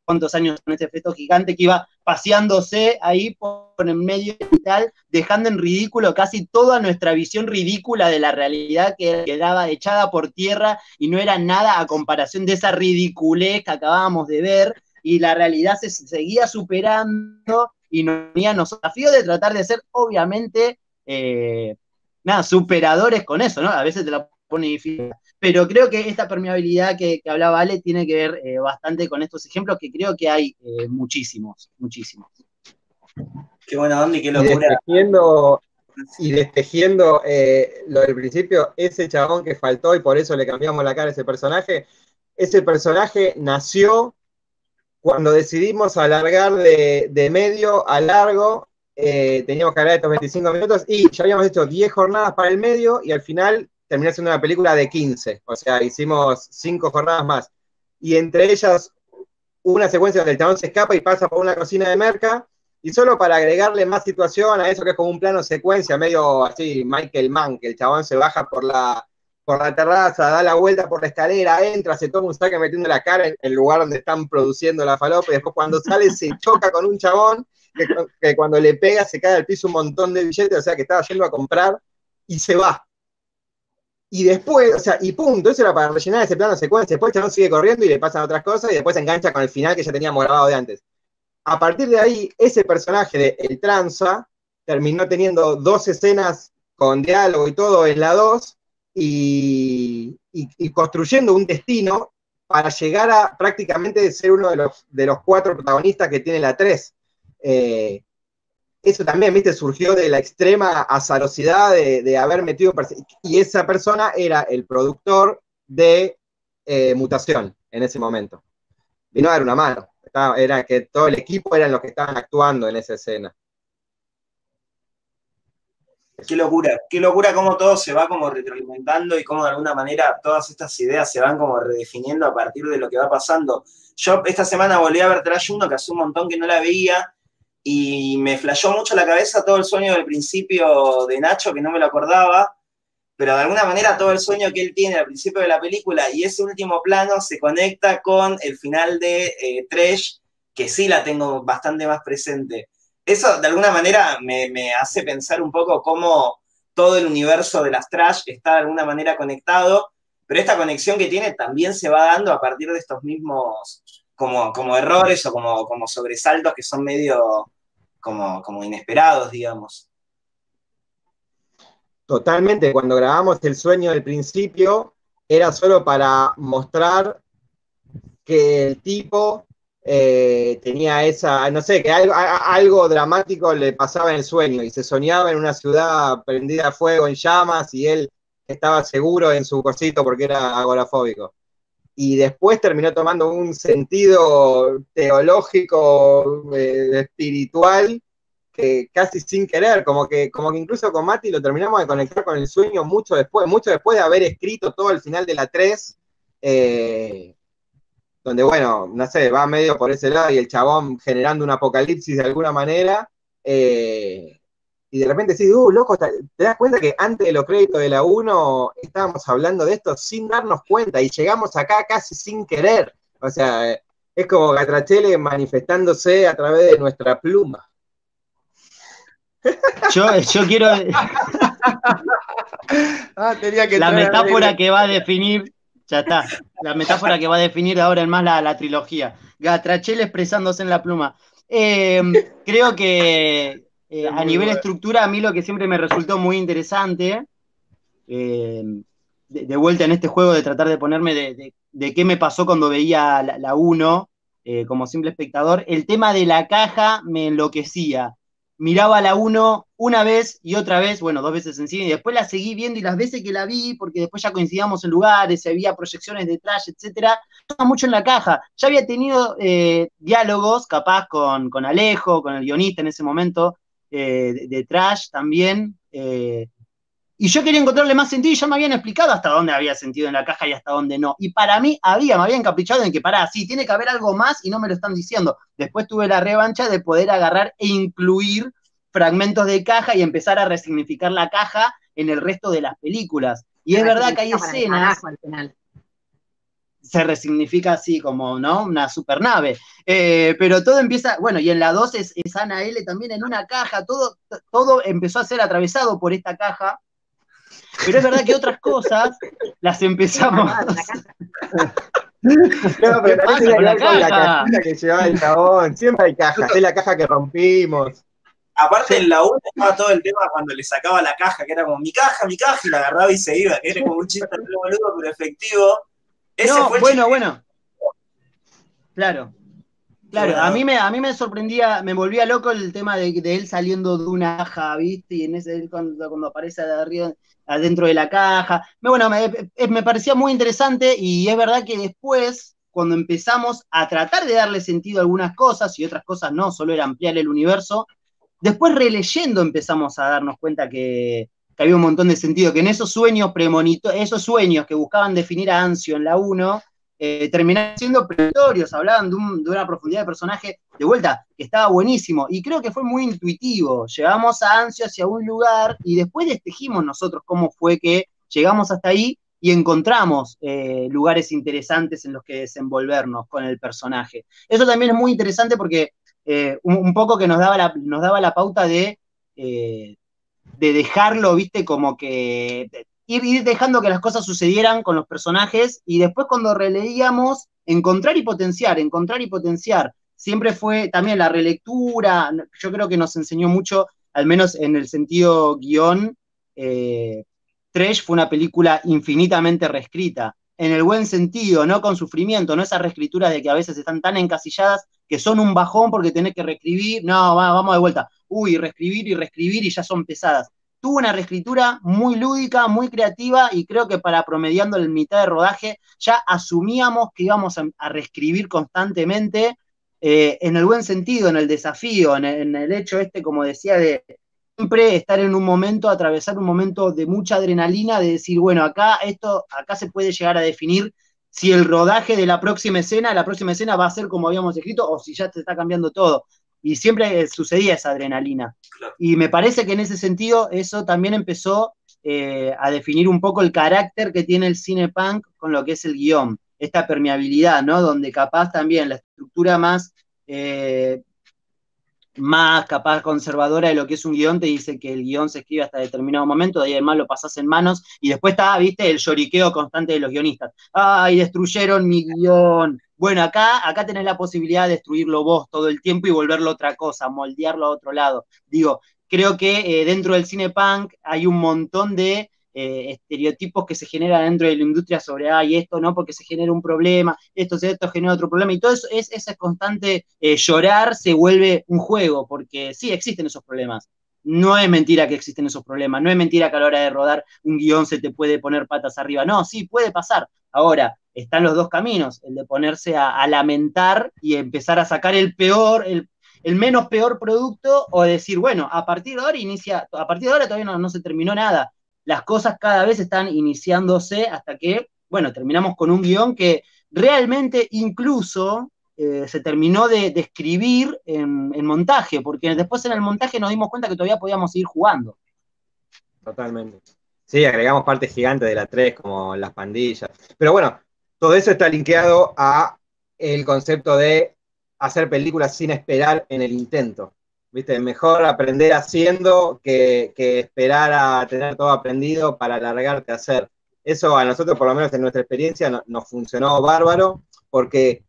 Speaker 5: cuantos años, con este feto gigante que iba paseándose ahí por en medio y tal, dejando en ridículo casi toda nuestra visión ridícula de la realidad, que quedaba echada por tierra y no era nada a comparación de esa ridiculez que acabábamos de ver, y la realidad se seguía superando y nos venía el desafío de tratar de ser, obviamente, superadores con eso, ¿no? A veces te la pone difícil. Pero creo que esta permeabilidad que hablaba Ale tiene que ver bastante con estos ejemplos, que creo que hay muchísimos.
Speaker 4: Qué buena onda y qué locura.
Speaker 2: Y destejiendo lo del principio, ese chabón que faltó y por eso le cambiamos la cara a ese personaje nació cuando decidimos alargar de medio a largo. Teníamos que hablar de estos 25 minutos y ya habíamos hecho 10 jornadas para el medio, y al final terminó siendo una película de 15, o sea, hicimos 5 jornadas más, y entre ellas una secuencia donde el chabón se escapa y pasa por una cocina de merca, y solo para agregarle más situación a eso, que es como un plano secuencia, medio así Michael Mann, que el chabón se baja por la terraza, da la vuelta por la escalera, entra, se toma un saque metiendo la cara en el lugar donde están produciendo la falopa, y después cuando sale se choca con un chabón, que cuando le pega se cae al piso un montón de billetes, o sea que estaba yendo a comprar, y se va. Y después, o sea, y punto, eso era para rellenar ese plano de secuencia. Después el chabón sigue corriendo y le pasan otras cosas y después se engancha con el final que ya teníamos grabado de antes. A partir de ahí, ese personaje de El Tranza terminó teniendo 2 escenas con diálogo y todo en la 2 y construyendo un destino para llegar a prácticamente ser uno de los 4 protagonistas que tiene la 3. Eso también, viste, surgió de la extrema azarosidad de haber metido, y esa persona era el productor de Mutación en ese momento. Y no era una mano, era que todo el equipo eran los que estaban actuando en esa escena.
Speaker 4: Qué locura cómo todo se va como retroalimentando y cómo de alguna manera todas estas ideas se van como redefiniendo a partir de lo que va pasando. Yo esta semana volví a ver Trash 1, que hace un montón que no la veía, y me flashó mucho la cabeza todo el sueño del principio de Nacho, que no me lo acordaba, pero de alguna manera todo el sueño que él tiene al principio de la película y ese último plano se conecta con el final de Trash, que sí la tengo bastante más presente. Eso de alguna manera me hace pensar un poco cómo todo el universo de las Trash está de alguna manera conectado, pero esta conexión que tiene también se va dando a partir de estos mismos como errores o como sobresaltos que son medio como inesperados, digamos.
Speaker 2: Totalmente, cuando grabamos El Sueño del Principio, era solo para mostrar que el tipo tenía esa, no sé, que algo dramático le pasaba en el sueño, y se soñaba en una ciudad prendida a fuego, en llamas, y él estaba seguro en su cosito porque era agorafóbico. Y después terminó tomando un sentido teológico, espiritual, que casi sin querer, como que incluso con Mati lo terminamos de conectar con el sueño mucho después de haber escrito todo el final de la 3, donde, bueno, no sé, va medio por ese lado y el chabón generando un apocalipsis de alguna manera, y de repente decís, loco, te das cuenta que antes de los créditos de la 1 estábamos hablando de esto sin darnos cuenta y llegamos acá casi sin querer. O sea, es como Gatrachele manifestándose a través de nuestra pluma.
Speaker 5: Yo quiero...
Speaker 3: tenía que
Speaker 5: la metáfora que va a definir, ya está, la metáfora que va a definir ahora en más la trilogía. Gatrachel expresándose en la pluma. Creo que a nivel estructura, a mí lo que siempre me resultó muy interesante, de vuelta en este juego de tratar de ponerme de qué me pasó cuando veía la 1 como simple espectador, el tema de la caja me enloquecía. Miraba la 1 una vez y otra vez, bueno, 2 veces en cine, y después la seguí viendo, y las veces que la vi, porque después ya coincidíamos en lugares, había proyecciones de Trash, etcétera, estaba mucho en la caja. Ya había tenido diálogos, capaz con Alejo, con el guionista en ese momento, de Trash también, y yo quería encontrarle más sentido, y ya me habían explicado hasta dónde había sentido en la caja y hasta dónde no. Y para mí me había encaprichado en que, sí, tiene que haber algo más y no me lo están diciendo. Después tuve la revancha de poder agarrar e incluir fragmentos de caja y empezar a resignificar la caja en el resto de las películas. Y es verdad que hay escenas... Se resignifica así como, ¿no? Una supernave. Pero todo empieza, bueno, y en la 2 es Ana L. también en una caja, todo empezó a ser atravesado por esta caja. Pero es verdad que otras cosas las empezamos.
Speaker 2: No, pero parece que hablar con la cajita que llevaba el chabón. Siempre hay cajas, es la caja que rompimos.
Speaker 4: Aparte en la 1 estaba todo el tema cuando le sacaba la caja, que era como mi caja, y la agarraba y se iba, que era como un chiste boludo, pero efectivo. Ese
Speaker 5: no,
Speaker 4: fue
Speaker 5: bueno. Claro. A mí me sorprendía, me volvía loco el tema de él saliendo de una caja, ¿viste? Y en ese cuando aparece de arriba, adentro de la caja. Me parecía muy interesante, y es verdad que después, cuando empezamos a tratar de darle sentido a algunas cosas y otras cosas no, solo era ampliar el universo, después releyendo empezamos a darnos cuenta que había un montón de sentido, que en esos sueños esos sueños que buscaban definir a Anzio en la 1, terminaron siendo premonitorios, hablaban de una profundidad de personaje, de vuelta, que estaba buenísimo, y creo que fue muy intuitivo. Llevamos a Anzio hacia un lugar, y después destejimos nosotros cómo fue que llegamos hasta ahí, y encontramos lugares interesantes en los que desenvolvernos con el personaje. Eso también es muy interesante porque un poco que nos daba la pauta de dejarlo, viste, como que ir dejando que las cosas sucedieran con los personajes y después cuando releíamos, encontrar y potenciar. Siempre fue también la relectura, yo creo que nos enseñó mucho, al menos en el sentido guión, Trash fue una película infinitamente reescrita, en el buen sentido, no con sufrimiento, no esas reescrituras de que a veces están tan encasilladas que son un bajón porque tenés que reescribir, no, vamos de vuelta, reescribir y ya son pesadas. Tuvo una reescritura muy lúdica, muy creativa y creo que para promediando la mitad de rodaje ya asumíamos que íbamos a reescribir constantemente en el buen sentido, en el desafío, en el hecho como decía, de siempre estar en un momento, atravesar un momento de mucha adrenalina, de decir, bueno, acá se puede llegar a definir si el rodaje de la próxima escena va a ser como habíamos escrito o si ya te está cambiando todo. Y siempre sucedía esa adrenalina. Y me parece que en ese sentido eso también empezó a definir un poco el carácter que tiene el cine punk con lo que es el guión. Esta permeabilidad, ¿no? Donde capaz también la estructura más capaz conservadora de lo que es un guión te dice que el guión se escribe hasta determinado momento, de ahí además lo pasás en manos, y después está, viste, el lloriqueo constante de los guionistas. ¡Ay, destruyeron mi guión! Bueno, acá tenés la posibilidad de destruirlo vos todo el tiempo y volverlo otra cosa, moldearlo a otro lado. Digo, creo que dentro del cine punk hay un montón de estereotipos que se generan dentro de la industria sobre, esto no, porque se genera un problema, esto genera otro problema, y todo eso, ese constante llorar se vuelve un juego, porque sí, existen esos problemas. No es mentira que existen esos problemas, no es mentira que a la hora de rodar un guión se te puede poner patas arriba, no, sí, puede pasar. Ahora, están los dos caminos, el de ponerse a lamentar y empezar a sacar el menos peor producto, o decir, bueno, a partir de ahora todavía no se terminó nada. Las cosas cada vez están iniciándose hasta que, bueno, terminamos con un guión que realmente incluso se terminó de escribir en montaje, porque después en el montaje nos dimos cuenta que todavía podíamos seguir jugando.
Speaker 2: Totalmente. Sí, agregamos partes gigantes de la 3, como las pandillas. Pero bueno, todo eso está linkeado a el concepto de hacer películas sin esperar en el intento. ¿Viste? Mejor aprender haciendo que esperar a tener todo aprendido para largarte a hacer. Eso a nosotros, por lo menos en nuestra experiencia, nos funcionó bárbaro, porque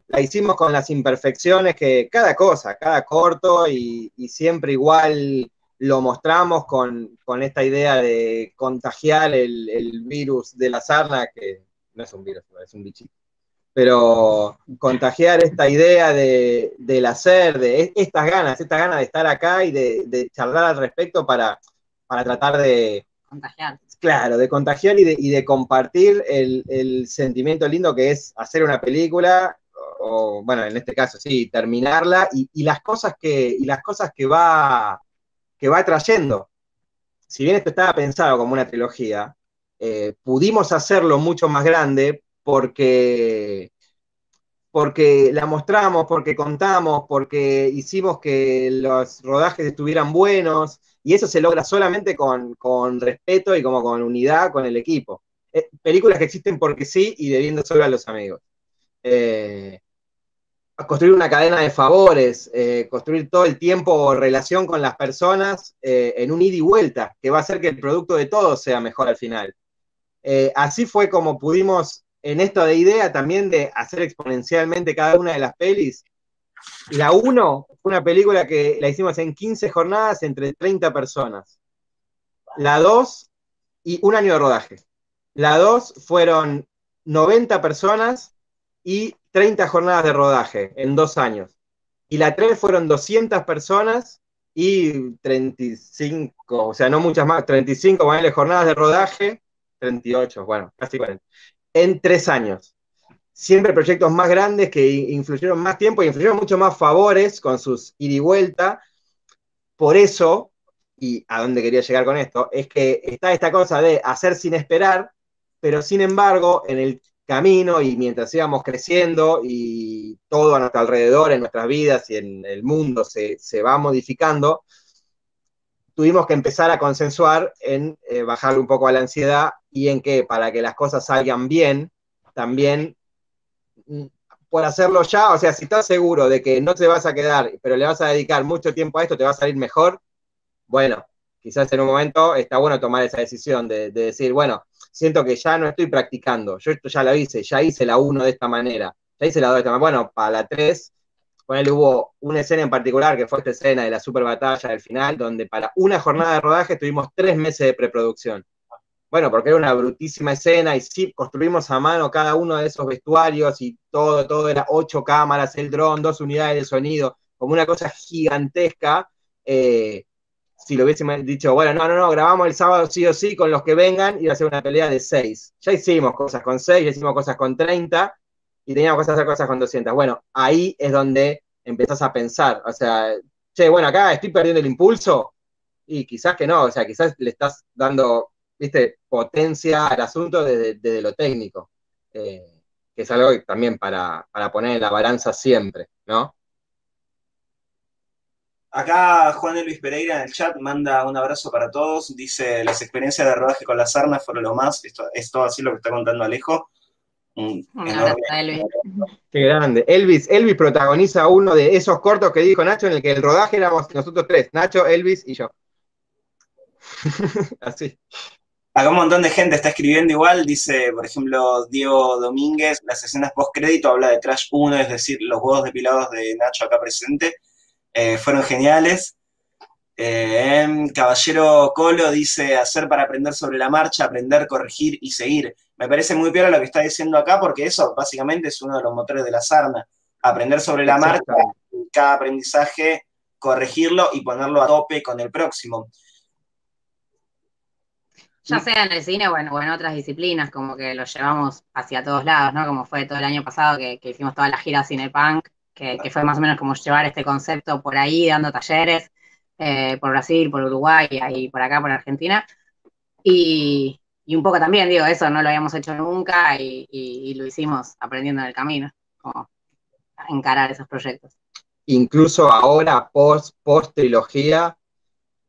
Speaker 2: la hicimos con las imperfecciones que cada corto, y siempre igual lo mostramos con esta idea de contagiar el virus de la sarna, que no es un virus, es un bichito. Pero contagiar esta idea del hacer, de estas ganas de estar acá y de charlar al respecto para tratar de
Speaker 7: contagiar.
Speaker 2: Claro, de contagiar y de compartir el sentimiento lindo que es hacer una película, o bueno, en este caso sí, terminarla, y las cosas que va trayendo. Si bien esto estaba pensado como una trilogía, pudimos hacerlo mucho más grande porque la mostramos, porque contamos, porque hicimos que los rodajes estuvieran buenos, y eso se logra solamente con respeto y como con unidad con el equipo. Películas que existen porque sí y debiendo solo a los amigos. Construir una cadena de favores, construir todo el tiempo relación con las personas en un ida y vuelta, que va a hacer que el producto de todos sea mejor al final. Así fue como pudimos, en esto de idea también de hacer exponencialmente cada una de las pelis. La 1 fue una película que la hicimos en 15 jornadas entre 30 personas. La 2, y un año de rodaje. La 2 fueron 90 personas y 30 jornadas de rodaje en 2 años. Y la 3 fueron 200 personas y 35, o sea, no muchas más, 35 jornadas de rodaje, 38, bueno, casi 40, en 3 años. Siempre proyectos más grandes que influyeron más tiempo y influyeron mucho más favores con sus ida y vuelta. Por eso, y a dónde quería llegar con esto, es que está esta cosa de hacer sin esperar, pero sin embargo, en el camino y mientras íbamos creciendo y todo a nuestro alrededor, en nuestras vidas y en el mundo se va modificando, tuvimos que empezar a consensuar en bajarle un poco a la ansiedad y en que para que las cosas salgan bien, también por hacerlo ya, o sea, si estás seguro de que no te vas a quedar, pero le vas a dedicar mucho tiempo a esto, te va a salir mejor, bueno, quizás en un momento está bueno tomar esa decisión de decir, bueno, siento que ya no estoy practicando, yo esto ya lo hice, ya hice la 1 de esta manera, ya hice la 2 de esta manera, bueno, para la 3, ponele, hubo una escena en particular, que fue esta escena de la super batalla del final, donde para una jornada de rodaje tuvimos 3 meses de preproducción. Bueno, porque era una brutísima escena y sí, construimos a mano cada uno de esos vestuarios y todo era 8 cámaras, el dron, 2 unidades de sonido, como una cosa gigantesca. Si lo hubiésemos dicho, bueno, no, grabamos el sábado sí o sí con los que vengan, iba a ser una pelea de 6. Ya hicimos cosas con 6, ya hicimos cosas con 30 y teníamos que hacer cosas con 200. Bueno, ahí es donde empezás a pensar, o sea, che, bueno, acá estoy perdiendo el impulso y quizás que no, o sea, quizás le estás dando, viste, potencia al asunto desde lo técnico, que es algo que también para poner en la balanza siempre, ¿no?
Speaker 4: Acá Juan Elvis Pereira en el chat manda un abrazo para todos, dice, las experiencias de rodaje con la Sarna fueron lo más, esto es todo así lo que está contando Alejo.
Speaker 7: Un abrazo a Elvis.
Speaker 2: Qué grande. Elvis protagoniza uno de esos cortos que dijo Nacho, en el que el rodaje éramos nosotros 3, Nacho, Elvis y yo. Así.
Speaker 4: Acá un montón de gente está escribiendo igual, dice, por ejemplo, Diego Domínguez, las escenas post-crédito habla de Trash 1, es decir, los huevos depilados de Nacho acá presente, fueron geniales. Caballero Colo dice, hacer para aprender sobre la marcha, aprender, corregir y seguir. Me parece muy peor lo que está diciendo acá, porque eso básicamente es uno de los motores de la Sarna. Aprender sobre la marcha, cada aprendizaje, corregirlo y ponerlo a tope con el próximo.
Speaker 7: Ya sea en el cine o en otras disciplinas, como que lo llevamos hacia todos lados, ¿no? Como fue todo el año pasado que hicimos toda la gira Cinepunk, que fue más o menos como llevar este concepto por ahí, dando talleres, por Brasil, por Uruguay, y por acá, por Argentina. Y un poco también, digo, eso no lo habíamos hecho nunca y lo hicimos aprendiendo en el camino, como encarar esos proyectos.
Speaker 2: Incluso ahora, post trilogía,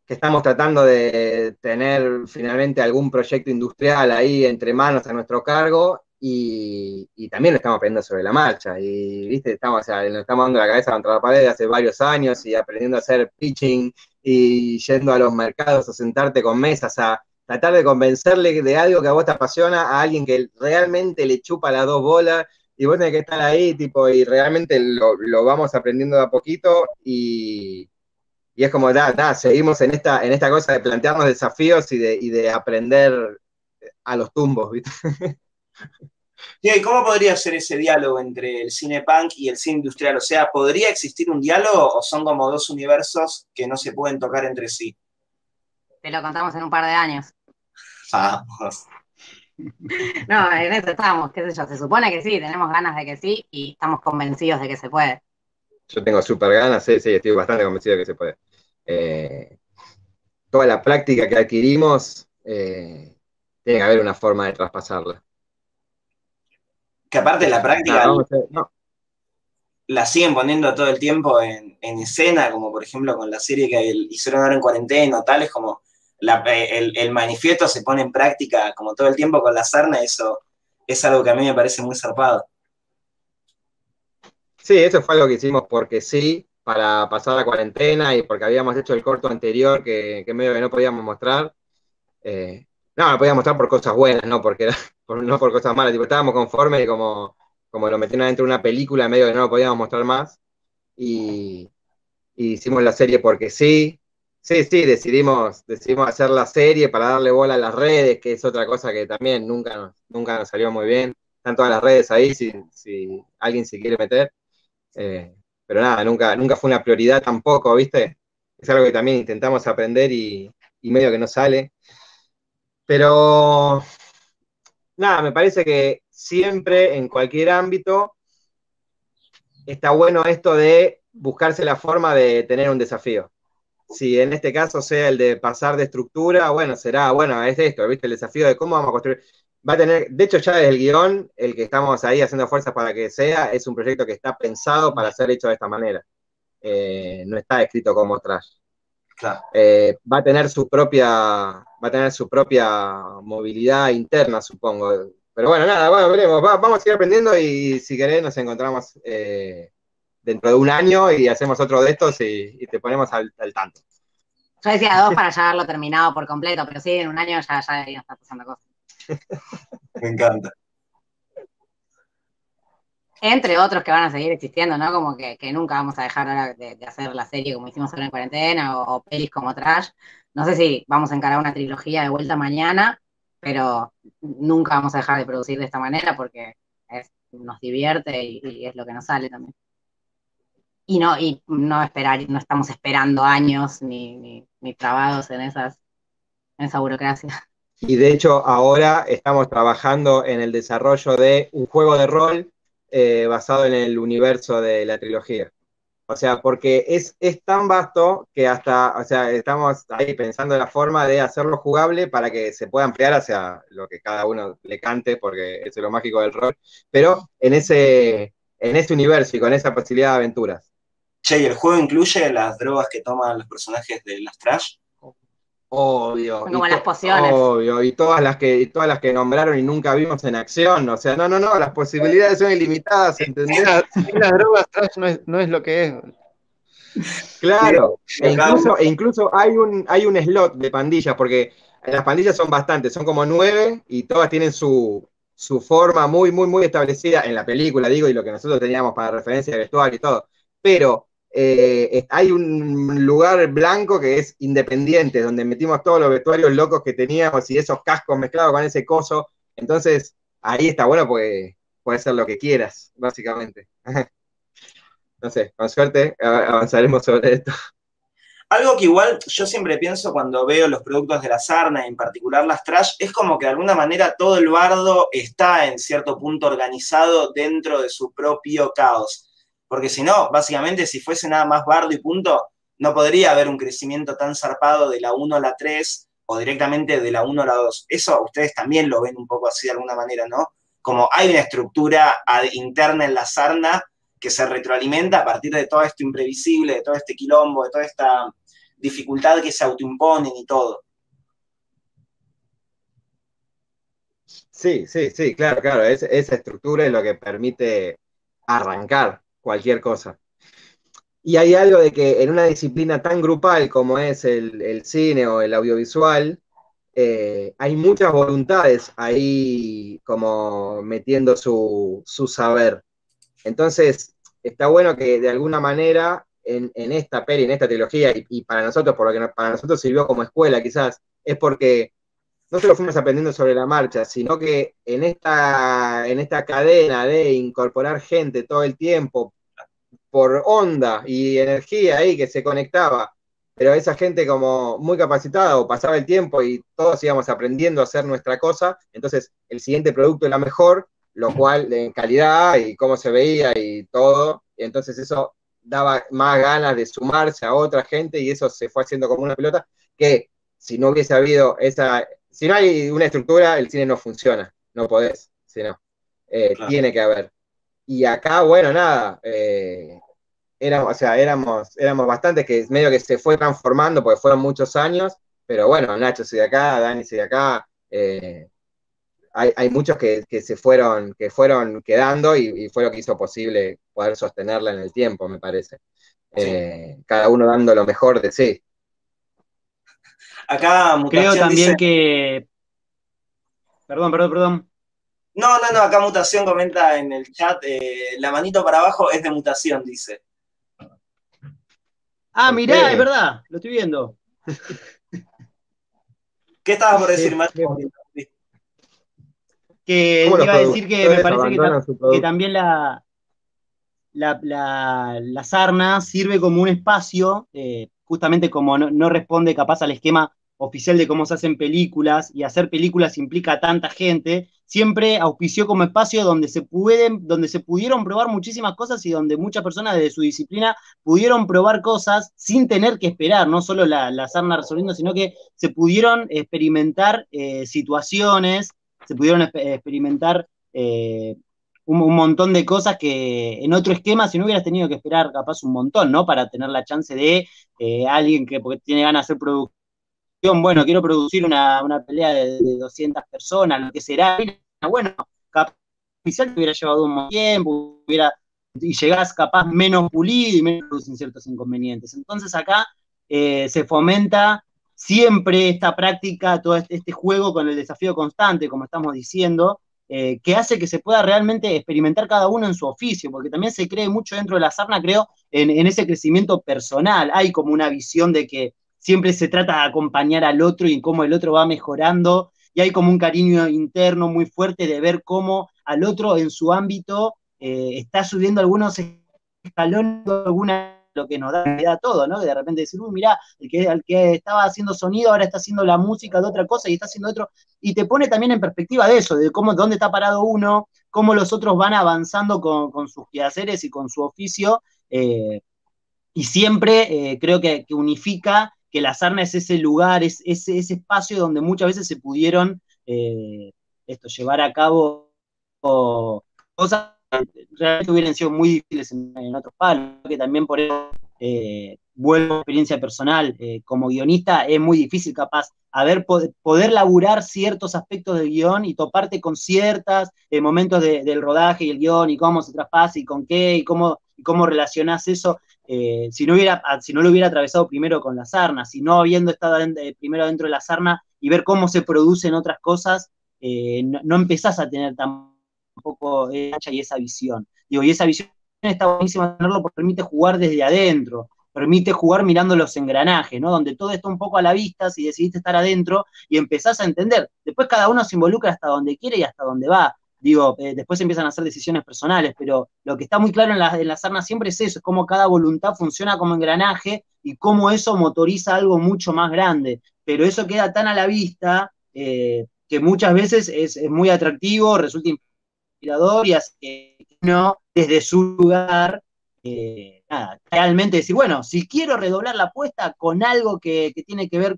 Speaker 2: que estamos tratando de tener finalmente algún proyecto industrial ahí entre manos a nuestro cargo, y también lo estamos aprendiendo sobre la marcha, y viste, nos estamos dando la cabeza contra la pared hace varios años, y aprendiendo a hacer pitching, y yendo a los mercados a sentarte con mesas, a tratar de convencerle de algo que a vos te apasiona a alguien que realmente le chupa las 2 bolas, y vos tenés que estar ahí, tipo, y realmente lo vamos aprendiendo de a poquito, y es como, seguimos en esta cosa de plantearnos desafíos y de aprender a los tumbos, ¿viste?
Speaker 4: ¿Y cómo podría ser ese diálogo entre el cine punk y el cine industrial? O sea, ¿podría existir un diálogo o son como 2 universos que no se pueden tocar entre sí?
Speaker 7: Te lo contamos en un par de años.
Speaker 4: Vamos.
Speaker 7: No, en eso estamos, qué sé yo, se supone que sí, tenemos ganas de que sí y estamos convencidos de que se puede.
Speaker 2: Yo tengo súper ganas, sí, estoy bastante convencido de que se puede. Toda la práctica que adquirimos, tiene que haber una forma de traspasarla.
Speaker 4: Que aparte la práctica la siguen poniendo todo el tiempo en escena, como por ejemplo con la serie que hicieron ahora en cuarentena o tales, como el manifiesto se pone en práctica como todo el tiempo con la Sarna, eso es algo que a mí me parece muy zarpado.
Speaker 2: Sí, eso fue algo que hicimos porque sí, para pasar la cuarentena y porque habíamos hecho el corto anterior que medio que no podíamos mostrar. No, lo podíamos mostrar por cosas buenas, no por cosas malas. Tipo, estábamos conformes y como lo metieron dentro de una película, medio que no lo podíamos mostrar más. Y hicimos la serie porque sí. Sí, decidimos hacer la serie para darle bola a las redes, que es otra cosa que también nunca nos salió muy bien. Están todas las redes ahí, si alguien se quiere meter. Pero nada, nunca fue una prioridad tampoco, ¿viste? Es algo que también intentamos aprender y medio que no sale. Pero nada, me parece que siempre, en cualquier ámbito, está bueno esto de buscarse la forma de tener un desafío. Si en este caso sea el de pasar de estructura, bueno, es esto, ¿viste? El desafío de cómo vamos a construir. Va a tener, de hecho, ya desde el guión, el que estamos ahí haciendo fuerzas para que sea, es un proyecto que está pensado para ser hecho de esta manera. No está escrito como trash.
Speaker 4: Claro.
Speaker 2: Va a tener su propia movilidad interna, supongo. Pero bueno, nada, veremos. Vamos a seguir aprendiendo y si querés nos encontramos dentro de un año y hacemos otro de estos y te ponemos al tanto.
Speaker 7: Yo decía 2 para ya haberlo terminado por completo, pero sí, en un año ya deberían estar pasando cosas.
Speaker 4: Me encanta.
Speaker 7: Entre otros que van a seguir existiendo, ¿no? Como que nunca vamos a dejar ahora de hacer la serie como hicimos ahora en cuarentena o pelis como Trash. No sé si vamos a encarar una trilogía de vuelta mañana, pero nunca vamos a dejar de producir de esta manera porque nos divierte y es lo que nos sale también. Y no estamos esperando años ni trabados en esa burocracia.
Speaker 2: Y de hecho ahora estamos trabajando en el desarrollo de un juego de rol basado en el universo de la trilogía. O sea, porque es tan vasto que hasta, o sea, estamos ahí pensando en la forma de hacerlo jugable para que se pueda ampliar hacia lo que cada uno le cante, porque eso es lo mágico del rol, pero en ese universo y con esa posibilidad de aventuras.
Speaker 4: Che, ¿y el juego incluye las drogas que toman los personajes de las Trash?
Speaker 2: Obvio.
Speaker 7: Son como las pociones.
Speaker 2: Obvio, y todas las que nombraron y nunca vimos en acción. O sea, no, las posibilidades son ilimitadas, ¿entendés?
Speaker 3: Las drogas trash no es lo que es.
Speaker 2: Claro, e incluso hay un slot de pandillas, porque las pandillas son bastantes, son como 9 y todas tienen su forma muy, muy, muy establecida en la película, digo, y lo que nosotros teníamos para referencia de vestuario y todo. Pero hay un lugar blanco que es independiente, donde metimos todos los vestuarios locos que teníamos y esos cascos mezclados con ese coso. Entonces, ahí está bueno porque puede ser lo que quieras, básicamente. No sé, con suerte avanzaremos sobre esto.
Speaker 4: Algo que igual yo siempre pienso cuando veo los productos de la Sarna, en particular las Trash, es como que de alguna manera todo el bardo está en cierto punto organizado dentro de su propio caos. Porque si no, básicamente, si fuese nada más bardo y punto, no podría haber un crecimiento tan zarpado de la 1 a la 3 o directamente de la 1 a la 2. Eso ustedes también lo ven un poco así de alguna manera, ¿no? Como hay una estructura interna en la Sarna que se retroalimenta a partir de todo esto imprevisible, de todo este quilombo, de toda esta dificultad que se autoimponen y todo.
Speaker 2: Sí, claro. Esa estructura es lo que permite arrancar cualquier cosa. Y hay algo de que en una disciplina tan grupal como es el cine o el audiovisual, hay muchas voluntades ahí como metiendo su saber. Entonces, está bueno que de alguna manera en esta peli, en esta trilogía, y para nosotros, por lo que para nosotros sirvió como escuela quizás, es porque no solo fuimos aprendiendo sobre la marcha, sino que en esta cadena de incorporar gente todo el tiempo, por onda y energía ahí que se conectaba, pero esa gente como muy capacitada o pasaba el tiempo y todos íbamos aprendiendo a hacer nuestra cosa, entonces el siguiente producto era mejor, lo cual en calidad y cómo se veía y todo, y entonces eso daba más ganas de sumarse a otra gente y eso se fue haciendo como una pelota que si no hubiese habido si no hay una estructura, el cine no funciona, no podés, sino claro. Tiene que haber. Y acá, bueno, nada, éramos bastantes que medio que se fue transformando porque fueron muchos años, pero bueno, Nacho soy de acá, Dani soy de acá, hay muchos que fueron quedando y fue lo que hizo posible poder sostenerla en el tiempo, me parece. Sí. Cada uno dando lo mejor de sí.
Speaker 4: Acá
Speaker 5: Mutación creo también dice... que... Perdón.
Speaker 4: No, acá Mutación comenta en el chat, la manito para abajo es de Mutación, dice.
Speaker 5: Ah, mirá, es verdad, lo estoy viendo.
Speaker 4: ¿Qué estabas por decir, Macho?
Speaker 5: Que iba a decir que me parece que también la Sarna sirve como un espacio, justamente como no responde capaz al esquema oficial de cómo se hacen películas, y hacer películas implica a tanta gente, siempre auspició como espacio donde se pudieron probar muchísimas cosas y donde muchas personas de su disciplina pudieron probar cosas sin tener que esperar, no solo la Sarna resolviendo, sino que se pudieron experimentar situaciones, se pudieron experimentar un montón de cosas que en otro esquema, si no hubieras tenido que esperar capaz un montón, ¿no? Para tener la chance de alguien que porque tiene ganas de hacer producción, bueno, quiero producir una pelea de 200 personas, lo que será, bueno, capaz oficial te hubiera llevado un tiempo, y llegás capaz menos pulido y menos producen ciertos inconvenientes. Entonces acá se fomenta siempre esta práctica, todo este juego con el desafío constante, como estamos diciendo, que hace que se pueda realmente experimentar cada uno en su oficio, porque también se cree mucho dentro de la sarna, creo, en ese crecimiento personal. Hay como una visión de que siempre se trata de acompañar al otro y cómo el otro va mejorando, y hay como un cariño interno muy fuerte de ver cómo al otro en su ámbito está subiendo algunos escalones, lo que nos da todo, ¿no? De repente decir, mirá, el que estaba haciendo sonido ahora está haciendo la música de otra cosa y está haciendo otro, y te pone también en perspectiva de eso, de cómo, dónde está parado uno, cómo los otros van avanzando con sus quehaceres y con su oficio, y siempre creo que unifica que la sarna es ese lugar, es ese espacio donde muchas veces se pudieron llevar a cabo cosas que realmente hubieran sido muy difíciles en otros palos, que también por eso vuelvo a experiencia personal, como guionista es muy difícil capaz poder laburar ciertos aspectos del guión y toparte con ciertos momentos del rodaje y el guión y cómo se traspasa y con qué y cómo relacionás eso. Si no lo hubiera atravesado primero con la sarna, si no habiendo estado primero dentro de la sarna y ver cómo se producen otras cosas, no empezás a tener tampoco y esa visión. Digo, y esa visión está buenísima tenerlo porque permite jugar desde adentro, permite jugar mirando los engranajes, ¿no? Donde todo está un poco a la vista, si decidiste estar adentro y empezás a entender. Después cada uno se involucra hasta donde quiere y hasta donde va. Digo, después empiezan a hacer decisiones personales, pero lo que está muy claro en la sarna siempre es eso, es cómo cada voluntad funciona como engranaje y cómo eso motoriza algo mucho más grande. Pero eso queda tan a la vista que muchas veces es muy atractivo, resulta inspirador y hace que uno, desde su lugar, realmente decir, bueno, si quiero redoblar la apuesta con algo que tiene que ver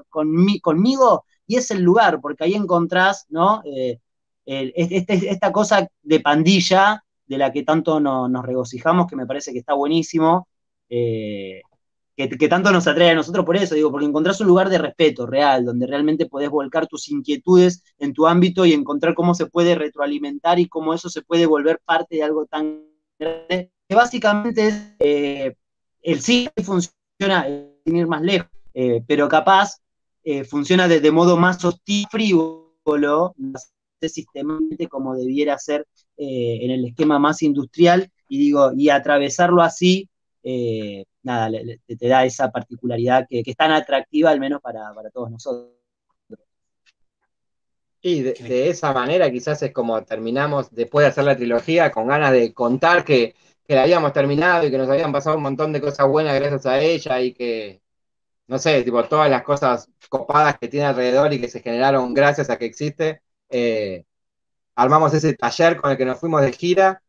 Speaker 5: conmigo, y es el lugar, porque ahí encontrás, ¿no? Esta cosa de pandilla de la que tanto nos regocijamos, que me parece que está buenísimo, que tanto nos atrae a nosotros por eso, digo, porque encontrás un lugar de respeto real, donde realmente podés volcar tus inquietudes en tu ámbito y encontrar cómo se puede retroalimentar y cómo eso se puede volver parte de algo tan grande, que básicamente es el cine funciona sin ir más lejos, pero capaz funciona de modo más hostil, frívolo, sistemáticamente como debiera ser en el esquema más industrial, y digo, y atravesarlo así, nada, te da esa particularidad que es tan atractiva, al menos para todos nosotros.
Speaker 2: Y de esa manera quizás es como terminamos, después de hacer la trilogía, con ganas de contar que la habíamos terminado y que nos habían pasado un montón de cosas buenas gracias a ella y que, no sé, tipo todas las cosas copadas que tiene alrededor y que se generaron gracias a que existe. Armamos ese taller con el que nos fuimos de gira,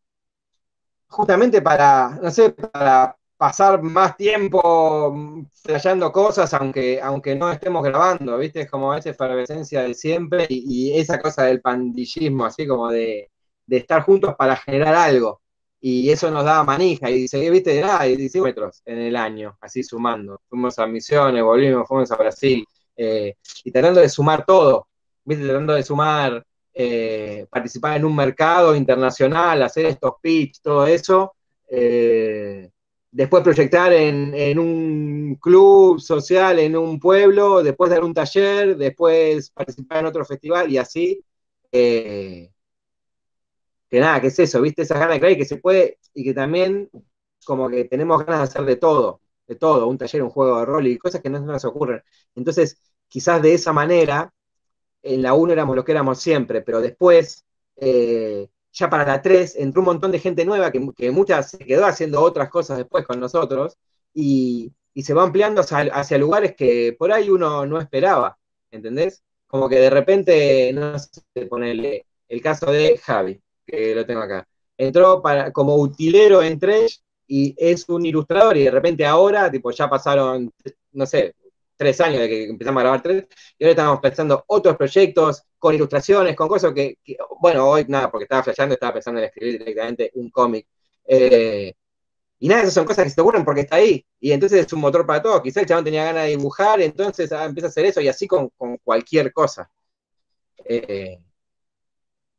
Speaker 2: justamente para, no sé, para pasar más tiempo flasheando cosas, aunque no estemos grabando, ¿viste? Es como esa efervescencia de siempre y esa cosa del pandillismo, así como de estar juntos para generar algo. Y eso nos daba manija, y seguí, ¿viste? Nada, 16 metros en el año, así sumando. Fuimos a Misiones, volvimos, fuimos a Brasil, y tratando de sumar todo, ¿viste? Tratando de sumar, participar en un mercado internacional, hacer estos pitch, todo eso. Después proyectar en un club social, en un pueblo, después dar un taller, después participar en otro festival y así. Que nada, que es eso, ¿viste? Esa ganas de creer que se puede y que también como que tenemos ganas de hacer de todo, un taller, un juego de rol y cosas que no nos ocurren. Entonces, quizás de esa manera, en la 1 éramos lo que éramos siempre, pero después, ya para la 3 entró un montón de gente nueva que muchas se quedó haciendo otras cosas después con nosotros y se va ampliando hacia lugares que por ahí uno no esperaba, ¿entendés? Como que de repente, no sé, ponerle el caso de Javi, que lo tengo acá. Entró como utilero en Tresh y es un ilustrador y de repente ahora, tipo, ya pasaron, no sé, 3 años de que empezamos a grabar 3, y ahora estamos pensando otros proyectos con ilustraciones, con cosas que bueno, hoy nada, porque estaba flasheando, estaba pensando en escribir directamente un cómic. Y nada, esas son cosas que se te ocurren porque está ahí, y entonces es un motor para todo. Quizás el chabón tenía ganas de dibujar, entonces empieza a hacer eso, y así con cualquier cosa.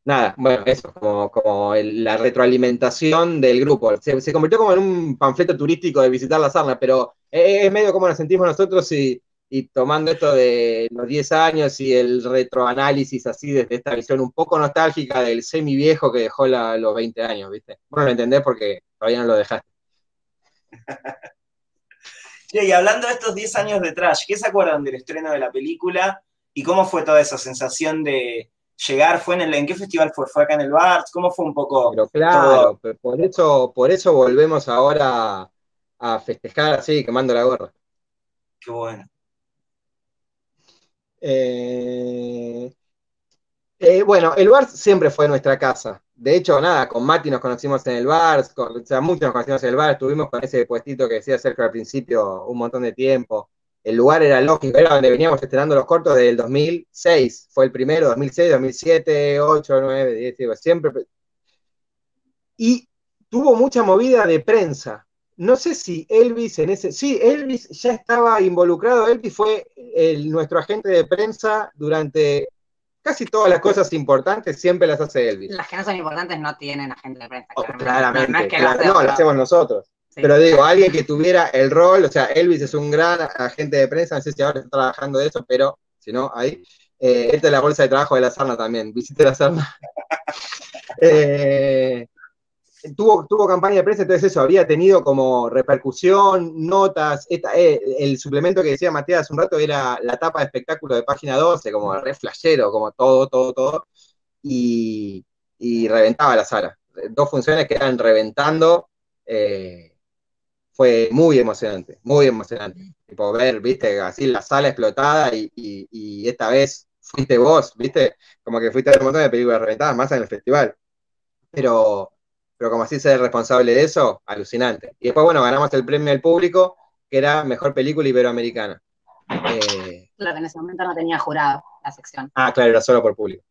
Speaker 2: nada, bueno, eso, como la retroalimentación del grupo. Se convirtió como en un panfleto turístico de visitar la Sarna, pero es medio como nos sentimos nosotros y tomando esto de los 10 años y el retroanálisis así desde esta visión un poco nostálgica del semi viejo que dejó los 20 años, ¿viste? Bueno, lo entendés porque todavía no lo dejaste.
Speaker 4: Y hablando de estos 10 años de Trash, ¿qué se acuerdan del estreno de la película? ¿Y cómo fue toda esa sensación de llegar? ¿En qué festival fue? ¿Fue acá en el Barts? ¿Cómo fue un poco
Speaker 2: Pero
Speaker 4: todo?
Speaker 2: claro, por eso volvemos ahora a festejar así, quemando la gorra.
Speaker 4: Qué bueno.
Speaker 2: Bueno, el bar siempre fue nuestra casa. De hecho, nada, con Mati nos conocimos en el bar, o sea, muchos nos conocimos en el bar, estuvimos con ese puestito que decía cerca al principio un montón de tiempo. El lugar era lógico, era donde veníamos estrenando los cortos desde el 2006. Fue el primero, 2006, 2007, 8, 9, 10, digo, siempre. Y tuvo mucha movida de prensa. No sé si Elvis en ese... Sí, Elvis ya estaba involucrado. Elvis fue nuestro agente de prensa durante casi todas las cosas importantes, siempre las hace Elvis.
Speaker 7: Las que no son importantes no tienen agente de prensa.
Speaker 2: Claramente.
Speaker 7: No, es que
Speaker 2: lo hacemos nosotros. Sí. Pero digo, alguien que tuviera el rol, o sea, Elvis es un gran agente de prensa, no sé si ahora está trabajando de eso, pero si no, ahí. Esta es la bolsa de trabajo de la Sarna también. Visite la Sarna. Tuvo campaña de prensa, entonces eso, había tenido como repercusión, notas, el suplemento que decía Matías hace un rato era la tapa de espectáculo de página 12, como re flashero, como todo, y reventaba la sala. 2 funciones que eran reventando, fue muy emocionante, tipo ver, viste, así la sala explotada y esta vez fuiste vos, viste, como que fuiste a ver un montón de películas reventadas, más en el festival, pero como así ser responsable de eso, alucinante. Y después, bueno, ganamos el premio del público, que era Mejor Película Iberoamericana.
Speaker 7: Claro, que en ese momento no tenía jurado la sección.
Speaker 2: Ah, claro, era solo por público.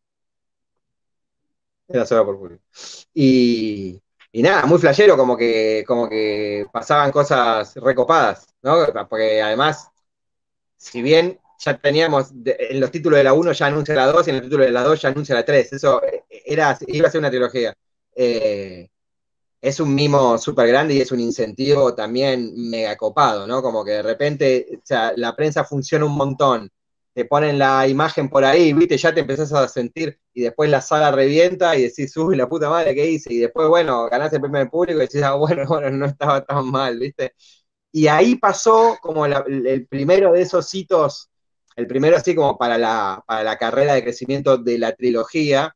Speaker 2: Y nada, muy flashero, como que pasaban cosas recopadas, ¿no? Porque además, si bien ya teníamos, en los títulos de la 1 ya anuncia la 2, y en los títulos de la 2 ya anuncia la 3, eso iba a ser una trilogía. Es un mimo súper grande y es un incentivo también mega copado, ¿no? Como que de repente, o sea, la prensa funciona un montón, te ponen la imagen por ahí, viste, ya te empezás a sentir, y después la sala revienta y decís, uy, la puta madre que hice, y después, bueno, ganás el premio del público y decís, bueno, no estaba tan mal, viste. Y ahí pasó como el primero de esos hitos, el primero así como para la carrera de crecimiento de la trilogía,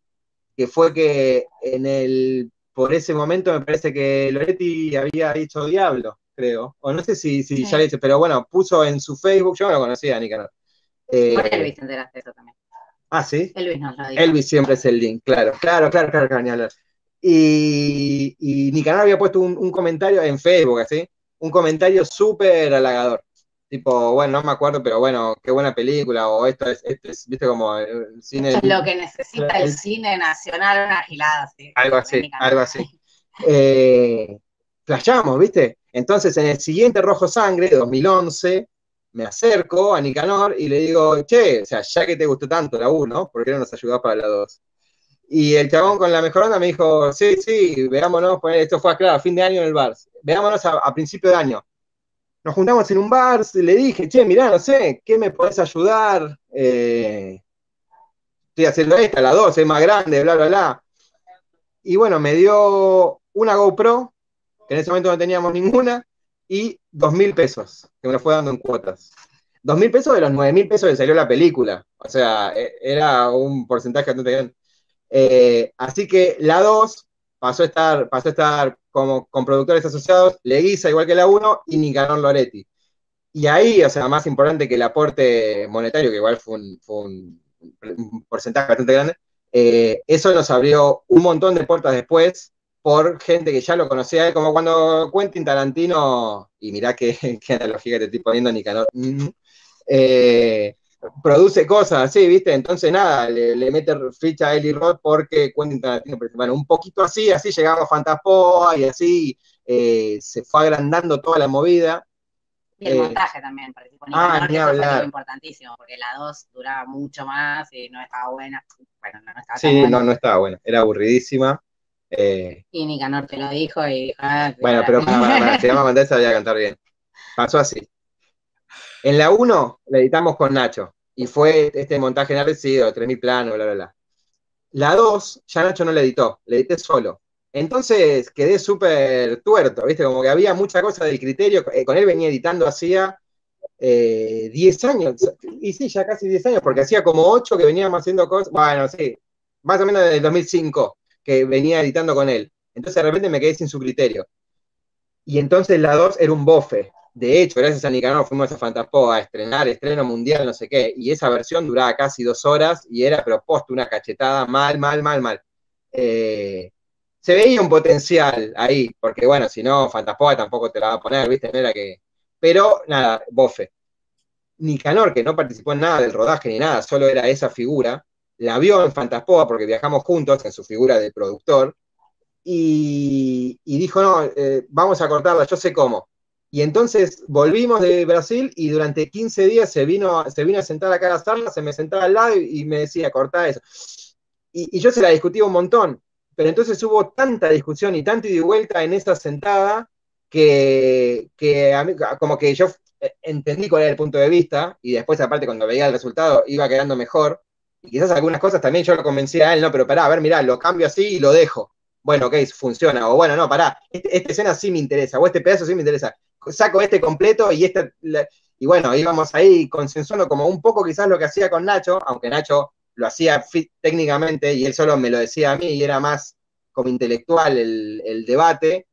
Speaker 2: que fue que por ese momento me parece que Loretti había dicho Diablo, creo. O no sé si sí. Ya le dice, pero bueno, puso en su Facebook, yo no lo conocía, Nicanor.
Speaker 7: Elvis te enteraste de eso también.
Speaker 2: Ah, ¿sí?
Speaker 7: Elvis nos lo dijo.
Speaker 2: Elvis siempre es el link, claro, ni hablar. Y Nicanor había puesto un comentario en Facebook, así, un comentario súper halagador. Tipo, bueno, no me acuerdo, pero bueno, qué buena película, o esto es viste, como el cine.
Speaker 7: Esto es lo que necesita el cine nacional, una gilada, sí.
Speaker 2: Algo así. Flashamos, viste. Entonces, en el siguiente Rojo Sangre, 2011, me acerco a Nicanor y le digo, che, o sea, ya que te gustó tanto la 1, ¿por qué no nos ayudás para la 2? Y el chabón con la mejor onda me dijo, sí, veámonos, esto fue, claro, a fin de año en el bar, veámonos a principio de año. Nos juntamos en un bar, le dije, che, mirá, no sé, ¿qué me podés ayudar? Estoy haciendo esta, la 2, es más grande, bla, bla, bla. Y bueno, me dio una GoPro, que en ese momento no teníamos ninguna, y 2.000 pesos, que me lo fue dando en cuotas. 2.000 pesos de los 9.000 pesos que salió la película. O sea, era un porcentaje bastante grande. Así que la 2 pasó a estar como con productores asociados, Leguiza, igual que la 1, y Nicanor Loretti. Y ahí, o sea, más importante que el aporte monetario, que igual fue un porcentaje bastante grande, eso nos abrió un montón de puertas después por gente que ya lo conocía, como cuando Quentin Tarantino, y mirá qué analogía que te estoy poniendo, Nicanor, produce cosas así, ¿viste? Entonces nada, le mete ficha a Eli Roth porque Quentin Tarantino, bueno, un poquito así llegamos a Fantaspoa y así se fue agrandando toda la movida.
Speaker 7: Y el montaje también participó Nicanor, que
Speaker 2: ni
Speaker 7: eso fue
Speaker 2: hablar.
Speaker 7: algo importantísimo, porque la 2 duraba mucho más y no estaba buena. Bueno, no estaba tan
Speaker 2: Sí,
Speaker 7: buena.
Speaker 2: no estaba buena, era aburridísima.
Speaker 7: Y Nicanor te lo dijo y dijo,
Speaker 2: Bueno, pero si vamos a contar, se la voy a cantar bien. Pasó así. En la 1 la editamos con Nacho, y fue este montaje enardecido, 3000 planos, bla, bla, bla. La 2, ya Nacho no la editó, la edité solo. Entonces quedé súper tuerto, ¿viste? Como que había mucha cosa del criterio. Con él venía editando hacía 10 años. Y sí, ya casi 10 años, porque hacía como 8 que veníamos haciendo cosas. Bueno, sí, más o menos desde el 2005 que venía editando con él. Entonces de repente me quedé sin su criterio. Y entonces la 2 era un bofe. De hecho, gracias a Nicanor fuimos a Fantaspo a estrenar, estreno mundial, no sé qué, y esa versión duraba casi 2 horas y era, pero posta, una cachetada mal. Se veía un potencial ahí, porque bueno, si no, Fantaspo tampoco te la va a poner, ¿viste? No era que... Pero nada, bofe. Nicanor, que no participó en nada del rodaje ni nada, solo era esa figura, la vio en Fantaspoa porque viajamos juntos en su figura de productor, y dijo, no, vamos a cortarla, yo sé cómo. Y entonces volvimos de Brasil y durante 15 días se vino a sentar acá a la sala, se me sentaba al lado y me decía, cortá eso. Y yo se la discutí un montón, pero entonces hubo tanta discusión y tanta ida y vuelta en esa sentada que a mí, como que yo entendí cuál era el punto de vista, y después aparte cuando veía el resultado iba quedando mejor, y quizás algunas cosas también yo lo convencía a él, no, pero pará, a ver, mirá, lo cambio así y lo dejo. Bueno, ok, funciona, o bueno, no, pará, esta escena sí me interesa, o este pedazo sí me interesa, saco este completo y y bueno, íbamos ahí consensuando como un poco quizás lo que hacía con Nacho, aunque Nacho lo hacía técnicamente y él solo me lo decía a mí y era más como intelectual el debate.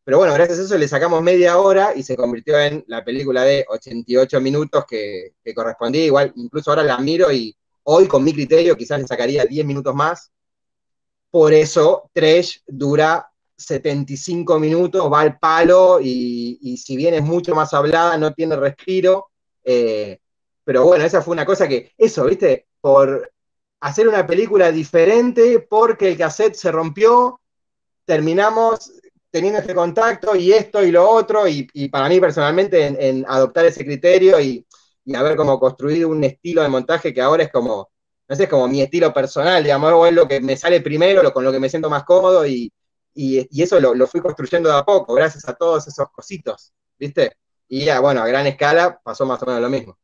Speaker 2: Pero bueno, gracias a eso le sacamos media hora y se convirtió en la película de 88 minutos que correspondía. Igual, incluso ahora la miro y hoy con mi criterio quizás le sacaría 10 minutos más. Por eso Tresh dura 75 minutos, va al palo y si bien es mucho más hablada, no tiene respiro. Pero bueno, esa fue una cosa que, eso, ¿viste? Por hacer una película diferente, porque el cassette se rompió, terminamos teniendo este contacto y esto y lo otro, y para mí personalmente en adoptar ese criterio y haber como construido un estilo de montaje que ahora es como, no sé, es como mi estilo personal, digamos, o es lo que me sale primero, con lo que me siento más cómodo, y eso lo fui construyendo de a poco, gracias a todos esos cositos, ¿viste? Y ya, bueno, a gran escala pasó más o menos lo mismo.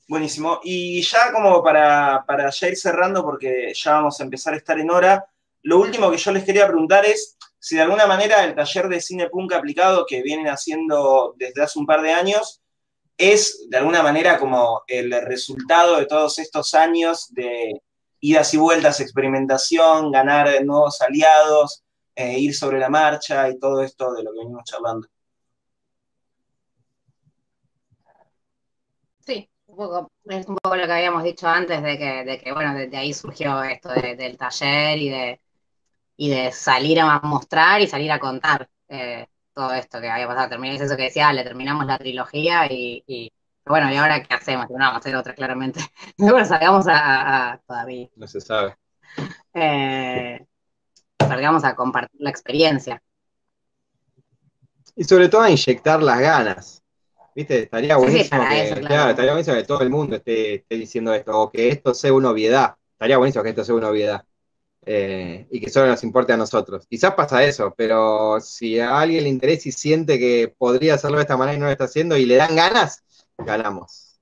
Speaker 4: Buenísimo. Y ya como para ya ir cerrando, porque ya vamos a empezar a estar en hora, lo último que yo les quería preguntar es si de alguna manera el taller de cine punk aplicado que vienen haciendo desde hace un par de años es de alguna manera como el resultado de todos estos años de idas y vueltas, experimentación, ganar nuevos aliados, ir sobre la marcha y todo esto de lo que venimos charlando.
Speaker 7: Sí, es un poco lo que habíamos dicho antes de que bueno, de ahí surgió esto del taller y de salir a mostrar y salir a contar todo esto que había pasado. Terminé, es eso que decía, le terminamos la trilogía y bueno, ¿y ahora qué hacemos? No vamos a hacer otra, claramente. Bueno, salgamos todavía.
Speaker 2: No se sabe.
Speaker 7: Salgamos a compartir la experiencia.
Speaker 2: Y sobre todo a inyectar las ganas. ¿Viste? Estaría buenísimo
Speaker 7: claro.
Speaker 2: estaría buenísimo que todo el mundo esté diciendo esto, o que esto sea una obviedad. Estaría buenísimo que esto sea una obviedad. Y que solo nos importe a nosotros. Quizás pasa eso, pero si a alguien le interesa y siente que podría hacerlo de esta manera y no lo está haciendo y le dan ganas, ganamos.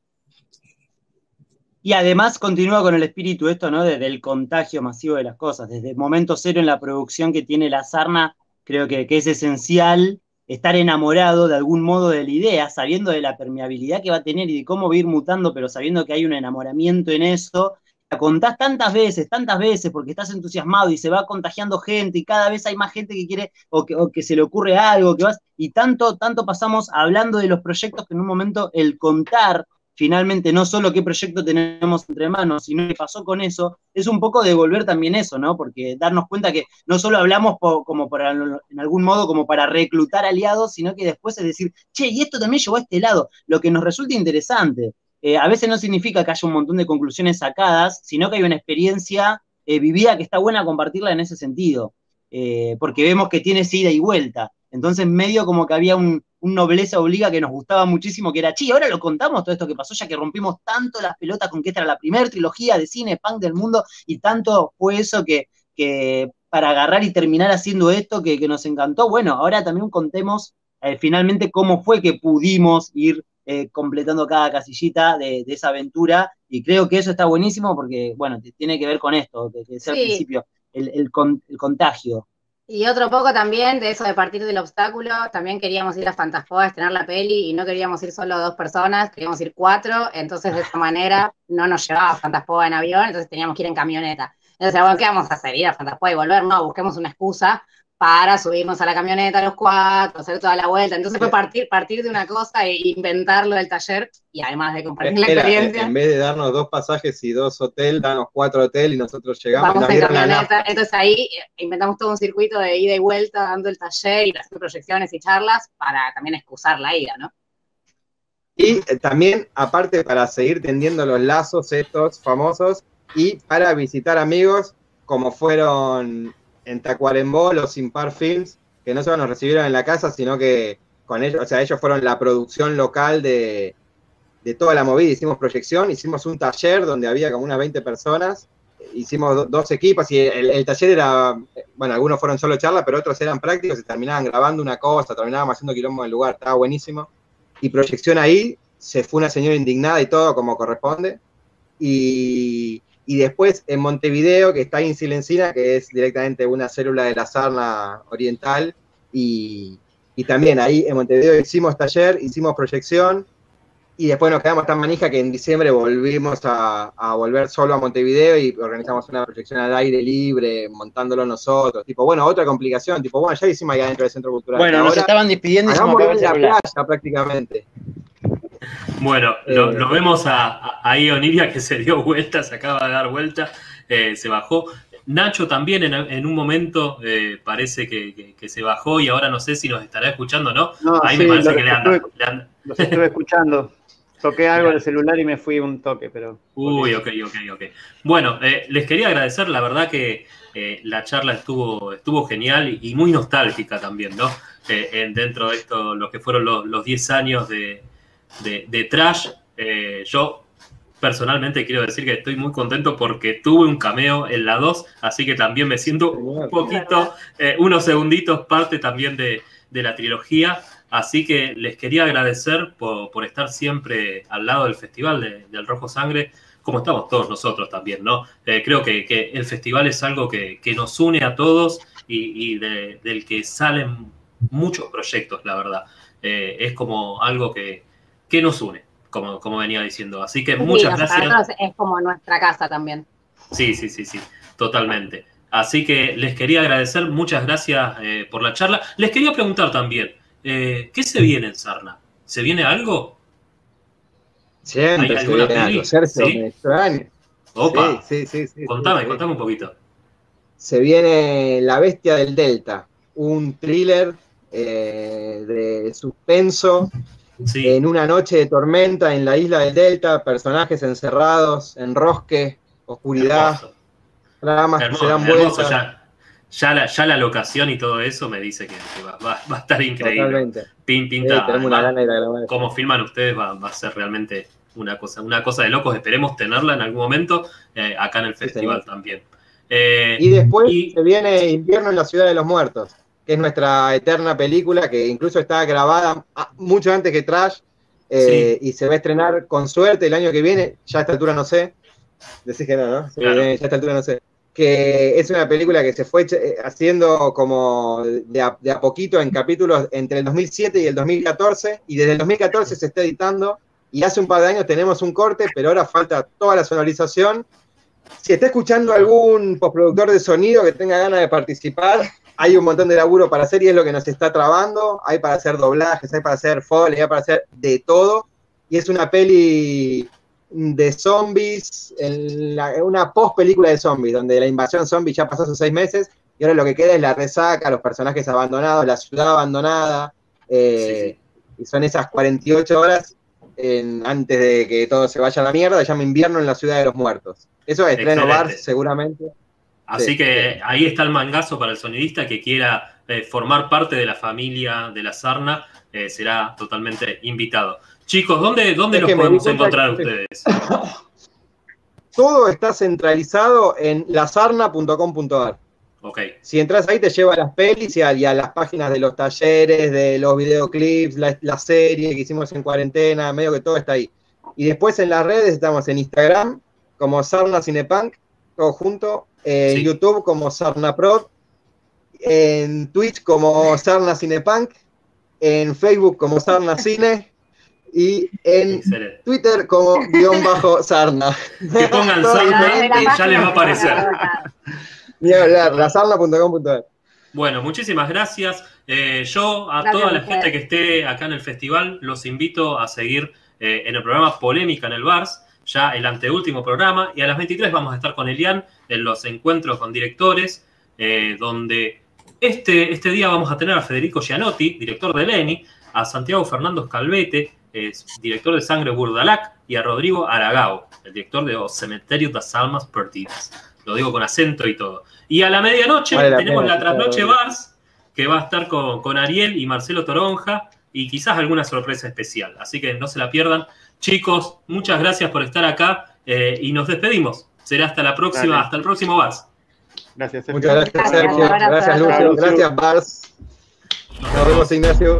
Speaker 5: Y además continúa con el espíritu esto, ¿no? Del contagio masivo de las cosas. Desde el momento cero en la producción que tiene la Sarna, creo que es esencial estar enamorado de algún modo de la idea, sabiendo de la permeabilidad que va a tener y de cómo va a ir mutando, pero sabiendo que hay un enamoramiento en eso. La contás tantas veces, porque estás entusiasmado y se va contagiando gente y cada vez hay más gente que quiere o que se le ocurre algo, y tanto pasamos hablando de los proyectos que en un momento el contar finalmente no solo qué proyecto tenemos entre manos, sino qué pasó con eso, es un poco devolver también eso, ¿no? Porque darnos cuenta que no solo hablamos en algún modo como para reclutar aliados, sino que después es decir, che, y esto también llegó a este lado, lo que nos resulta interesante. A veces no significa que haya un montón de conclusiones sacadas, sino que hay una experiencia vivida que está buena compartirla en ese sentido, porque vemos que tiene ida y vuelta. Entonces medio como que había un nobleza obliga que nos gustaba muchísimo, que era, ahora lo contamos todo esto que pasó, ya que rompimos tanto las pelotas con que esta era la primera trilogía de cine punk del mundo, y tanto fue eso que para agarrar y terminar haciendo esto que nos encantó. Bueno, ahora también contemos finalmente cómo fue que pudimos ir completando cada casillita de esa aventura, y creo que eso está buenísimo porque, bueno, tiene que ver con esto, que decía al principio, el contagio.
Speaker 7: Y otro poco también de eso de partir del obstáculo, también queríamos ir a Fantaspoa a estrenar la peli y no queríamos ir solo 2 personas, queríamos ir 4, entonces de esa manera no nos llevaba Fantaspoa en avión, entonces teníamos que ir en camioneta. Entonces, bueno, ¿qué vamos a hacer? ¿Ir a Fantaspoa y volver? No, busquemos una excusa para subirnos a la camioneta los 4, hacer toda la vuelta. Entonces fue partir de una cosa e inventarlo del taller, y además de compartir la experiencia.
Speaker 2: En vez de darnos 2 pasajes y 2 hoteles, danos 4 hoteles y nosotros llegamos.
Speaker 7: Vamos en camioneta. Entonces ahí inventamos todo un circuito de ida y vuelta, dando el taller y haciendo proyecciones y charlas para también excusar la ida, ¿no?
Speaker 2: Y también, aparte, para seguir tendiendo los lazos estos famosos y para visitar amigos como fueron en Tacuarembó, los Impar Films, que no solo nos recibieron en la casa, sino que con ellos, o sea, ellos fueron la producción local de toda la movida. Hicimos proyección, hicimos un taller donde había como unas 20 personas, hicimos 2 equipos, y el taller era, bueno, algunos fueron solo charlas, pero otros eran prácticos y terminaban grabando una cosa, terminábamos haciendo quilombo en el lugar, estaba buenísimo. Y proyección ahí, se fue una señora indignada y todo como corresponde. Y después en Montevideo, que está ahí en Silencina, que es directamente una célula de la Sarna Oriental, y también ahí en Montevideo hicimos taller, hicimos proyección, y después nos quedamos tan manija que en diciembre volvimos a volver solo a Montevideo y organizamos una proyección al aire libre, montándolo nosotros. Tipo, bueno, otra complicación, tipo, bueno, ya hicimos ahí adentro del Centro Cultural.
Speaker 5: Bueno, nos estaban despidiendo y se me acabó el celular.
Speaker 2: La playa prácticamente.
Speaker 1: Bueno, lo vemos ahí Oniria, que se dio vuelta, se acaba de dar vuelta, se bajó. Nacho también en un momento parece que se bajó, y ahora no sé si nos estará escuchando o no. Ahí sí, me parece que le anda.
Speaker 3: Los estuve escuchando. Toqué algo del celular y me fui un toque, pero...
Speaker 1: Uy, ok. Bueno, les quería agradecer, la verdad que la charla estuvo genial y muy nostálgica también, ¿no? Dentro de esto, lo que fueron los 10 años de Trash. Yo personalmente quiero decir que estoy muy contento porque tuve un cameo en la 2, así que también me siento un poquito, unos segunditos parte también de la trilogía. Así que les quería agradecer por estar siempre al lado del Festival del Rojo Sangre, como estamos todos nosotros también, ¿no? Creo que el festival es algo que nos une a todos y del que salen muchos proyectos, la verdad. Es como algo que nos une, como venía diciendo. Así que muchas gracias.
Speaker 7: Para nosotros es como nuestra casa también.
Speaker 1: Sí, totalmente. Así que les quería agradecer, muchas gracias por la charla. Les quería preguntar también, ¿qué se viene en Sarna? ¿Se viene algo?
Speaker 2: Siempre se viene algo. Sergio, ¿sí? Me extraña.
Speaker 1: Opa, sí. Contame un poquito.
Speaker 2: Se viene La Bestia del Delta, un thriller de suspenso, en una noche de tormenta en la isla del Delta, personajes encerrados, enrosque, oscuridad, tramas que se dan vueltas.
Speaker 1: Ya la locación y todo eso me dice que va a estar increíble.
Speaker 2: Totalmente.
Speaker 1: Pinta, como filman ustedes, va a ser realmente una cosa de locos. Esperemos tenerla en algún momento acá en el festival también.
Speaker 2: Y después se viene Invierno en la Ciudad de los Muertos, que es nuestra eterna película, que incluso está grabada mucho antes que Trash, y se va a estrenar con suerte el año que viene. Ya a esta altura no sé. Decís que no, ¿no?
Speaker 1: Claro.
Speaker 2: Ya a esta altura no sé. Que es una película que se fue haciendo como de a poquito en capítulos entre el 2007 y el 2014, y desde el 2014 se está editando, y hace un par de años tenemos un corte, pero ahora falta toda la sonorización. Si está escuchando algún postproductor de sonido que tenga ganas de participar, hay un montón de laburo para hacer y es lo que nos está trabando. Hay para hacer doblajes, hay para hacer foley, hay para hacer de todo, y es una peli de zombies, una post-película de zombies, donde la invasión zombie ya pasó hace 6 meses, y ahora lo que queda es la resaca, los personajes abandonados, la ciudad abandonada, y son esas 48 horas antes de que todo se vaya a la mierda. Se llama Invierno en la Ciudad de los Muertos. Eso es estreno Bars, seguramente.
Speaker 1: Así que ahí está el mangazo para el sonidista que quiera formar parte de la familia de la Sarna, será totalmente invitado. Chicos, ¿dónde los podemos encontrar ustedes?
Speaker 2: Todo está centralizado en lasarna.com.ar.
Speaker 1: Okay.
Speaker 2: Si entras ahí te lleva a las pelis y a las páginas de los talleres, de los videoclips, la serie que hicimos en cuarentena, medio que todo está ahí. Y después en las redes estamos en Instagram como Sarna Cinepunk, todo junto, en YouTube como Sarna Prod, en Twitch como Sarna Cinepunk, en Facebook como Sarna Cine y en Twitter como ¡Sarna.
Speaker 1: Que pongan Sarna y ya les va a aparecer.
Speaker 2: Ni hablar, lasarna.com.ar.
Speaker 1: Bueno, muchísimas gracias. Yo a toda la gente que esté acá en el festival los invito a seguir en el programa Polémica en el Vars, ya el anteúltimo programa, y a las 23 vamos a estar con Elian en los encuentros con directores, donde este día vamos a tener a Federico Gianotti, director de Leni, a Santiago Fernando Calvete, director de Sangre Burdalac, y a Rodrigo Aragao, el director de O Cementerio das Almas Perdidas. Lo digo con acento y todo. Y a la medianoche tenemos la Trasnoche Vars, que va a estar con Ariel y Marcelo Toronja, y quizás alguna sorpresa especial. Así que no se la pierdan. Chicos, muchas gracias por estar acá y nos despedimos. Será hasta la próxima, hasta el próximo Vars.
Speaker 3: Gracias, Sergio.
Speaker 2: Muchas gracias, Sergio. Gracias, Lucio. Gracias, Vars. Nos vemos, Ignacio.